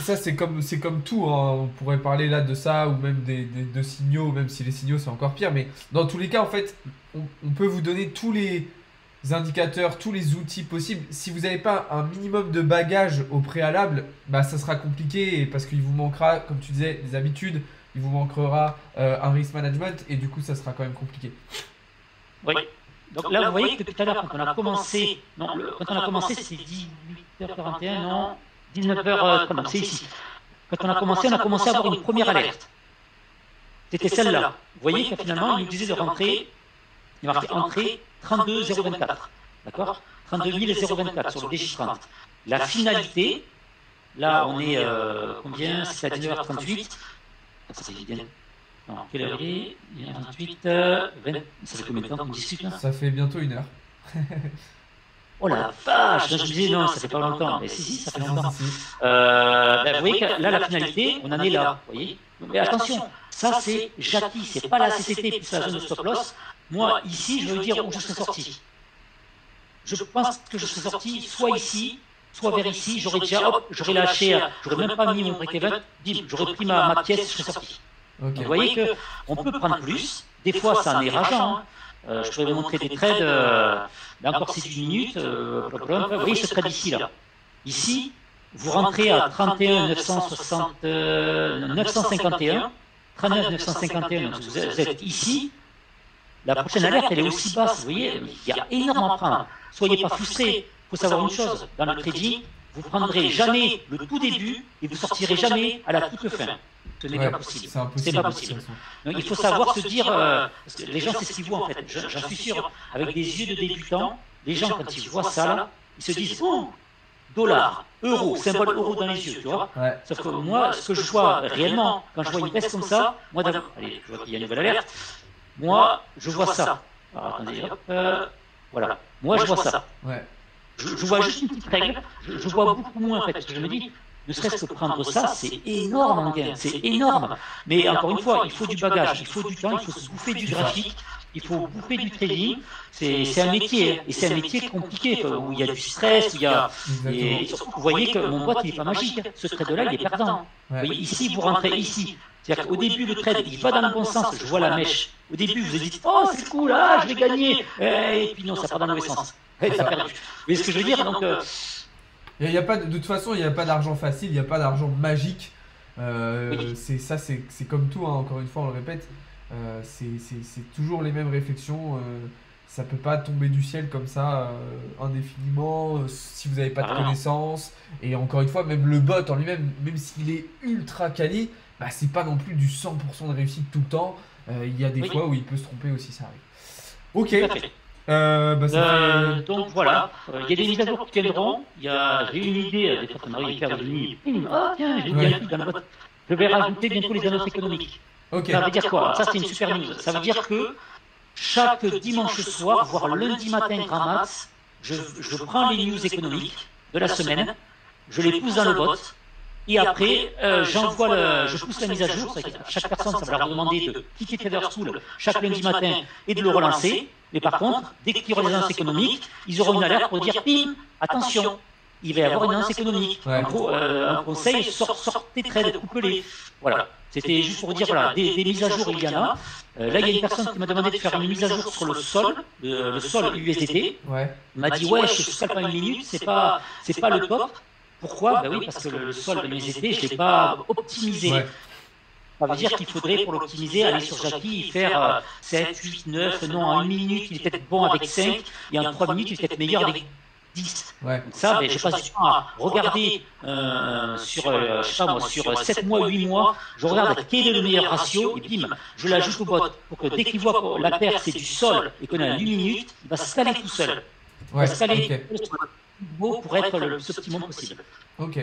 ça c'est comme tout. Hein. On pourrait parler là de ça ou même de signaux, même si les signaux c'est encore pire. Mais dans tous les cas, en fait, on peut vous donner tous les indicateurs, tous les outils possibles. Si vous n'avez pas un minimum de bagage au préalable, bah ça sera compliqué parce qu'il vous manquera, comme tu disais, des habitudes. Il vous manquera un risk management et du coup, ça sera quand même compliqué. Oui. Donc là, vous voyez que tout à l'heure, quand on a commencé, c'était 18h41, non, 19h, c'est ici. Quand on a commencé à avoir une première alerte. C'était celle-là. Vous voyez que finalement, il nous disait de rentrer, il marquait entrée 32024. D'accord? 32 024 sur le DJ30. La finalité, là, on est combien? C'est à 19h38. Ça fait bien. Non, quelle heure il est? Il est 28, 20. Ça fait combien de temps qu'on discute là? Ça fait bientôt 1 heure. Oh la vache! Je me disais non, ça fait pas longtemps. Mais si, ça fait longtemps. Vous voyez que là, la finalité, on en est là. Vous voyez? Mais attention, ça c'est Jackie, c'est pas la CCT plus la zone de stop loss. Moi, ici, je veux dire où je serais sorti. Je pense que je serais sorti soit ici, soit vers ici. J'aurais déjà, hop, j'aurais lâché, j'aurais même pas mis mon break-even, bim, j'aurais pris ma pièce, je serais sorti. Okay. Vous voyez qu'on peut prendre plus, des fois ça en est rageant. Je pourrais vous montrer des trades, là encore c'est d'une minute. Vous voyez ce trade ici, là. Ici, vous rentrez à 31 951, 39 951, donc vous êtes ici. La prochaine alerte, elle est aussi basse, vous voyez, il y a énormément à prendre. Soyez pas frustrés, il faut savoir une chose, dans le trading, vous ne prendrez jamais le tout début et vous sortirez jamais à la toute fin. Ce n'est Ouais, pas possible. c'est C'est impossible pas de toute possible. façon. Donc, il faut savoir se dire, parce que les gens, c'est ce qu'ils voient en fait. J'en suis sûr, avec des yeux de débutants, les gens, quand ils voient ça là, ils se disent, oh, dollar, euro, symbole euro dans les yeux, tu vois. Ouais, Sauf que moi, ce que je vois réellement, quand je vois une baisse comme ça, moi, allez, je vois qu'il y a une nouvelle alerte, moi, je vois ça. Alors, attendez, hop, voilà. Moi, je vois ça. ouais, Je vois juste une petite règle, je vois beaucoup moins en fait, parce que je me dis, ne serait-ce que prendre ça, c'est énorme en gain, c'est énorme. Mais encore une fois, il faut du bagage, il faut du temps, il faut se bouffer du graphique, il faut bouffer du trading. C'est un métier, et c'est un métier compliqué, où il y a du stress, où il y a... exactement. Et surtout, vous voyez que mon bot, il n'est pas magique, ce trade-là, il est perdant. Vous Ouais, voyez, ici, vous rentrez ici. C'est-à-dire qu'au début, le trade, il va dans le bon sens, je vois la mèche. Au début, vous vous dites, oh, c'est cool, ah, je vais gagner. Et puis non, ça part dans le mauvais sens. Et ça a perdu. Vous voyez ce que je veux dire? Donc, il y a pas de toute façon, il n'y a pas d'argent facile, il n'y a pas d'argent magique. oui. C'est ça, c'est comme tout, hein, encore une fois, on le répète. C'est toujours les mêmes réflexions. Ça peut pas tomber du ciel comme ça indéfiniment si vous n'avez pas de Ah non. connaissances. Et encore une fois, même le bot en lui-même, même s'il est ultra quali, bah, c'est pas non plus du 100% de réussite tout le temps. Il y a des Oui. fois où il peut se tromper aussi, ça arrive. Ok, Tout à fait. bah, ça fait... Donc voilà, il y a des mises à jour qui viendront. J'ai une idée, des fois ça m'arrive de faire une nuit. Ah tiens, j'ai Ouais. bien tout dans la boîte. Je vais rajouter bientôt les annonces économiques. Ok, Ça veut dire quoi? Ça c'est une super news. Ça veut dire que chaque dimanche soir, voire lundi matin grand max, je prends les news économiques de la semaine, je les pousse dans le bot, et après je pousse la mise à jour. Chaque personne, ça va leur demander de quitter Trader School chaque lundi matin et de le relancer. Mais par contre, dès qu'il y aura des annonces économiques, ils auront une alerte pour dire pim, attention, il va y avoir une annonce économique. Ouais. En gros, un conseil, sortez trades, coupez-les. Voilà. C'était juste pour dire, voilà, des mises à jour, il y en a. Là, il y a une personne qui m'a demandé de faire une mise à jour sur le sol USDT. ouais, Il m'a dit, ouais, je scalpe pas une minute, c'est pas le top. Pourquoi? Ben oui, parce que le sol de l'USDT, je ne l'ai pas optimisé. ouais, Ça veut dire qu'il faudrait, pour l'optimiser, aller sur Jackie et faire 7, 8, 9, non, en 1 minute, il est peut-être bon avec 5, et en 3 minutes, il est peut-être meilleur avec 10. ouais. Donc ça, ben, je passe du temps à regarder sur, je sais pas moi, sur 7 mois, 8 mois, je regarde quel est le meilleur ratio, et bim, je l'ajoute au bot, pour que dès qu'il voit que la paire c'est du sol, et qu'on est à 1 minute, il va se scaler tout seul. Il Ouais, va se scaler ok. tout seul sur le beau pour être le plus optimum possible. Ok,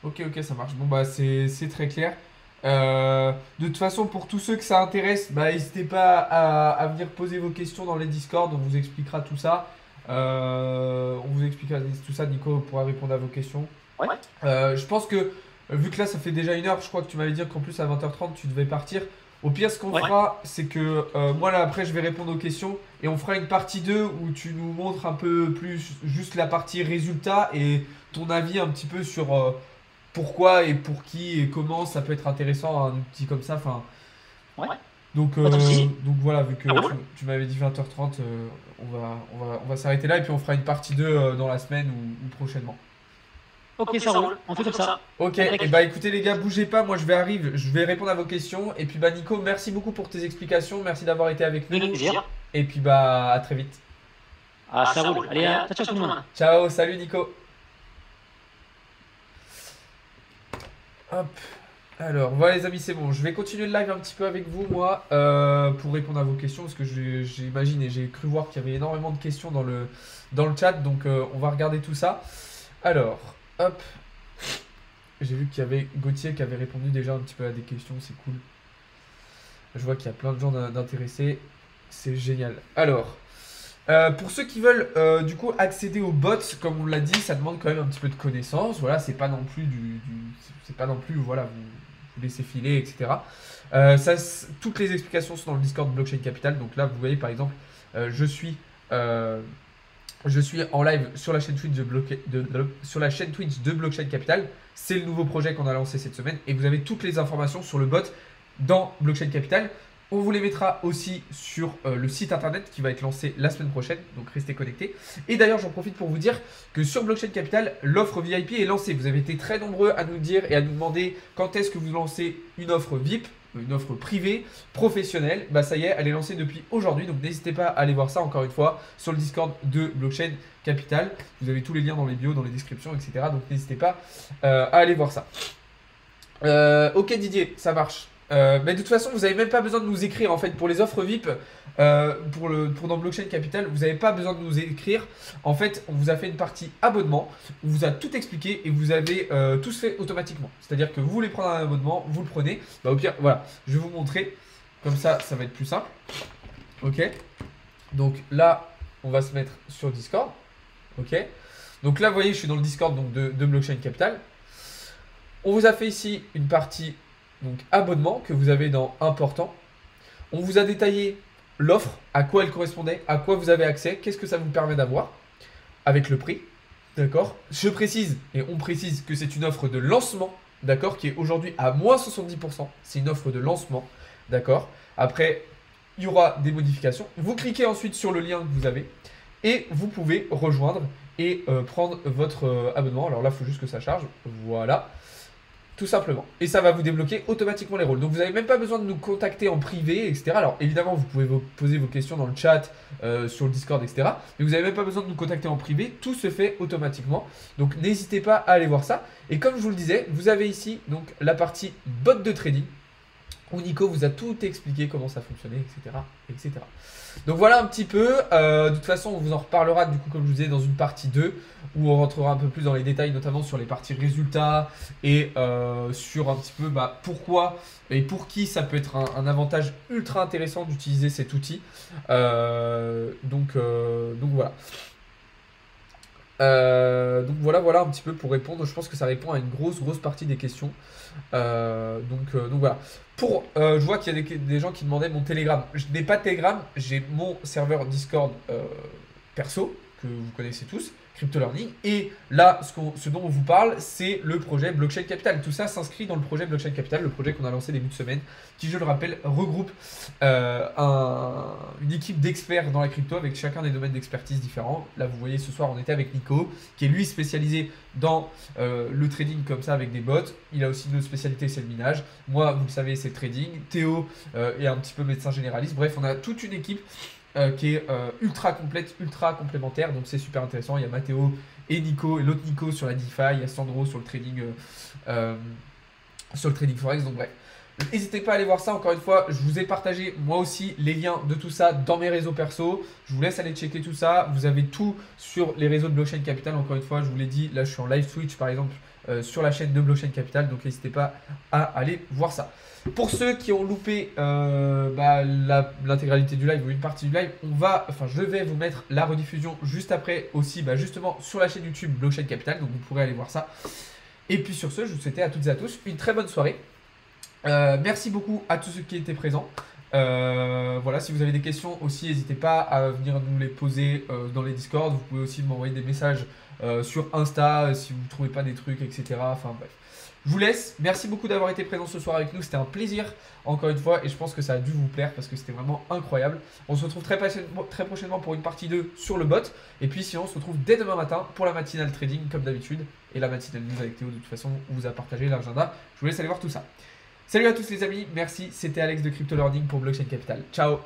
ok, ça marche. Bon, bah, c'est très clair. De toute façon, pour tous ceux que ça intéresse, bah, n'hésitez pas à venir poser vos questions dans les Discord. On vous expliquera tout ça. On vous expliquera tout ça. Nico pourra répondre à vos questions. Ouais. Je pense que, vu que là, ça fait déjà 1 heure, je crois que tu m'avais dit qu'en plus à 20h30, tu devais partir. Au pire, ce qu'on Ouais. fera, c'est que moi, là, après, je vais répondre aux questions et on fera une partie 2 où tu nous montres un peu plus juste la partie résultat et ton avis un petit peu sur pourquoi et pour qui et comment ça peut être intéressant, un outil comme ça. Enfin, Ouais. donc, Pas de souci. donc voilà, vu que Ah bon tu m'avais dit 20h30, on va s'arrêter là et puis on fera une partie 2 dans la semaine ou prochainement. Ok, ça roule, on fait comme ça. Ok, et bah écoutez les gars, bougez pas, moi je vais répondre à vos questions. Et puis bah Nico, merci beaucoup pour tes explications, merci d'avoir été avec nous. Avec plaisir. Et puis bah à très vite. Ah, ça roule. Allez, ciao tout le monde. Ciao, salut Nico. Hop. Alors, voilà les amis, c'est bon. Je vais continuer le live un petit peu avec vous, moi, pour répondre à vos questions, parce que j'imagine et j'ai cru voir qu'il y avait énormément de questions dans le chat, donc on va regarder tout ça. Alors, hop. J'ai vu qu'il y avait Gauthier qui avait répondu déjà un petit peu à des questions, c'est cool. Je vois qu'il y a plein de gens d'intéressés, c'est génial. Alors, pour ceux qui veulent du coup accéder aux bots, comme on l'a dit, ça demande quand même un petit peu de connaissances. Voilà, c'est pas non plus c'est pas non plus voilà vous laissez filer, etc. Toutes les explications sont dans le Discord Blockchain Capital. Donc là, vous voyez par exemple, je suis en live sur la chaîne Twitch sur la chaîne Twitch de Blockchain Capital. C'est le nouveau projet qu'on a lancé cette semaine et vous avez toutes les informations sur le bot dans Blockchain Capital. On vous les mettra aussi sur le site internet qui va être lancé la semaine prochaine, donc restez connectés. Et d'ailleurs, j'en profite pour vous dire que sur Blockchain Capital, l'offre VIP est lancée. Vous avez été très nombreux à nous dire et à nous demander quand est-ce que vous lancez une offre VIP, une offre privée, professionnelle. Bah ça y est, elle est lancée depuis aujourd'hui, donc n'hésitez pas à aller voir ça encore une fois sur le Discord de Blockchain Capital. Vous avez tous les liens dans les bios, dans les descriptions, etc. Donc n'hésitez pas à aller voir ça. Ok Didier, ça marche. Mais de toute façon, vous n'avez même pas besoin de nous écrire en fait pour les offres VIP. Pour dans Blockchain Capital, vous n'avez pas besoin de nous écrire. En fait, on vous a fait une partie abonnement, on vous a tout expliqué et vous avez tout fait automatiquement. C'est-à-dire que vous voulez prendre un abonnement, vous le prenez. Bah, au pire, voilà, je vais vous montrer. Comme ça va être plus simple. Ok. Donc là, on va se mettre sur Discord. Ok. Donc là, vous voyez, je suis dans le Discord donc, de Blockchain Capital. On vous a fait ici une partie donc abonnement que vous avez dans important. On vous a détaillé l'offre, à quoi elle correspondait, à quoi vous avez accès, qu'est-ce que ça vous permet d'avoir avec le prix. D'accord. Je précise et on précise que c'est une offre de lancement, d'accord, qui est aujourd'hui à moins 70%. C'est une offre de lancement, d'accord. Après, il y aura des modifications. Vous cliquez ensuite sur le lien que vous avez et vous pouvez rejoindre et prendre votre abonnement. Alors là, il faut juste que ça charge. Voilà. Tout simplement. Et ça va vous débloquer automatiquement les rôles. Donc vous n'avez même pas besoin de nous contacter en privé, etc. Alors évidemment, vous pouvez vous poser vos questions dans le chat, sur le Discord, etc. Mais vous n'avez même pas besoin de nous contacter en privé. Tout se fait automatiquement. Donc n'hésitez pas à aller voir ça. Et comme je vous le disais, vous avez ici donc la partie bot de trading, où Nico vous a tout expliqué comment ça fonctionnait, etc. etc. Donc voilà un petit peu. De toute façon, on vous en reparlera du coup, comme je vous disais, dans une partie 2 où on rentrera un peu plus dans les détails, notamment sur les parties résultats et sur un petit peu pourquoi et pour qui ça peut être un avantage ultra intéressant d'utiliser cet outil. Donc voilà. Donc voilà un petit peu pour répondre. Je pense que ça répond à une grosse partie des questions. Donc voilà. Je vois qu'il y a des gens qui demandaient mon Telegram. Je n'ai pas de Telegram, j'ai mon serveur Discord perso, que vous connaissez tous, Crypto Learning. Et là, ce dont on vous parle, c'est le projet Blockchain Capital. Tout ça s'inscrit dans le projet Blockchain Capital, le projet qu'on a lancé début de semaine, qui, je le rappelle, regroupe une équipe d'experts dans la crypto avec chacun des domaines d'expertise différents. Là, vous voyez, ce soir, on était avec Nico, qui est lui spécialisé dans le trading comme ça avec des bots. Il a aussi une autre spécialité, c'est le minage. Moi, vous le savez, c'est le trading. Théo est un petit peu médecin généraliste. Bref, on a toute une équipe qui est ultra complète, ultra complémentaire. Donc c'est super intéressant. Il y a Mathéo et Nico et l'autre Nico sur la DeFi. Il y a Sandro sur le trading Forex. Donc bref. N'hésitez pas à aller voir ça, encore une fois, je vous ai partagé moi aussi les liens de tout ça dans mes réseaux perso. Je vous laisse aller checker tout ça. Vous avez tout sur les réseaux de Blockchain Capital, encore une fois, je vous l'ai dit, là je suis en live Twitch par exemple sur la chaîne de Blockchain Capital, donc n'hésitez pas à aller voir ça. Pour ceux qui ont loupé l'intégralité du live ou une partie du live, je vais vous mettre la rediffusion juste après aussi, justement sur la chaîne YouTube Blockchain Capital, donc vous pourrez aller voir ça. Et puis sur ce, je vous souhaite à toutes et à tous une très bonne soirée. Merci beaucoup à tous ceux qui étaient présents. Voilà, si vous avez des questions aussi, n'hésitez pas à venir nous les poser dans les Discord. Vous pouvez aussi m'envoyer des messages sur Insta si vous ne trouvez pas des trucs, etc. Enfin bref. Je vous laisse. Merci beaucoup d'avoir été présent ce soir avec nous. C'était un plaisir, encore une fois, et je pense que ça a dû vous plaire parce que c'était vraiment incroyable. On se retrouve très prochainement pour une partie 2 sur le bot. Et puis sinon, on se retrouve dès demain matin pour la matinale trading, comme d'habitude. Et la matinale news avec Théo, de toute façon, on vous a partagé l'agenda. Je vous laisse aller voir tout ça. Salut à tous les amis, merci, c'était Alex de Crypto Learning pour Blockchain Capital. Ciao.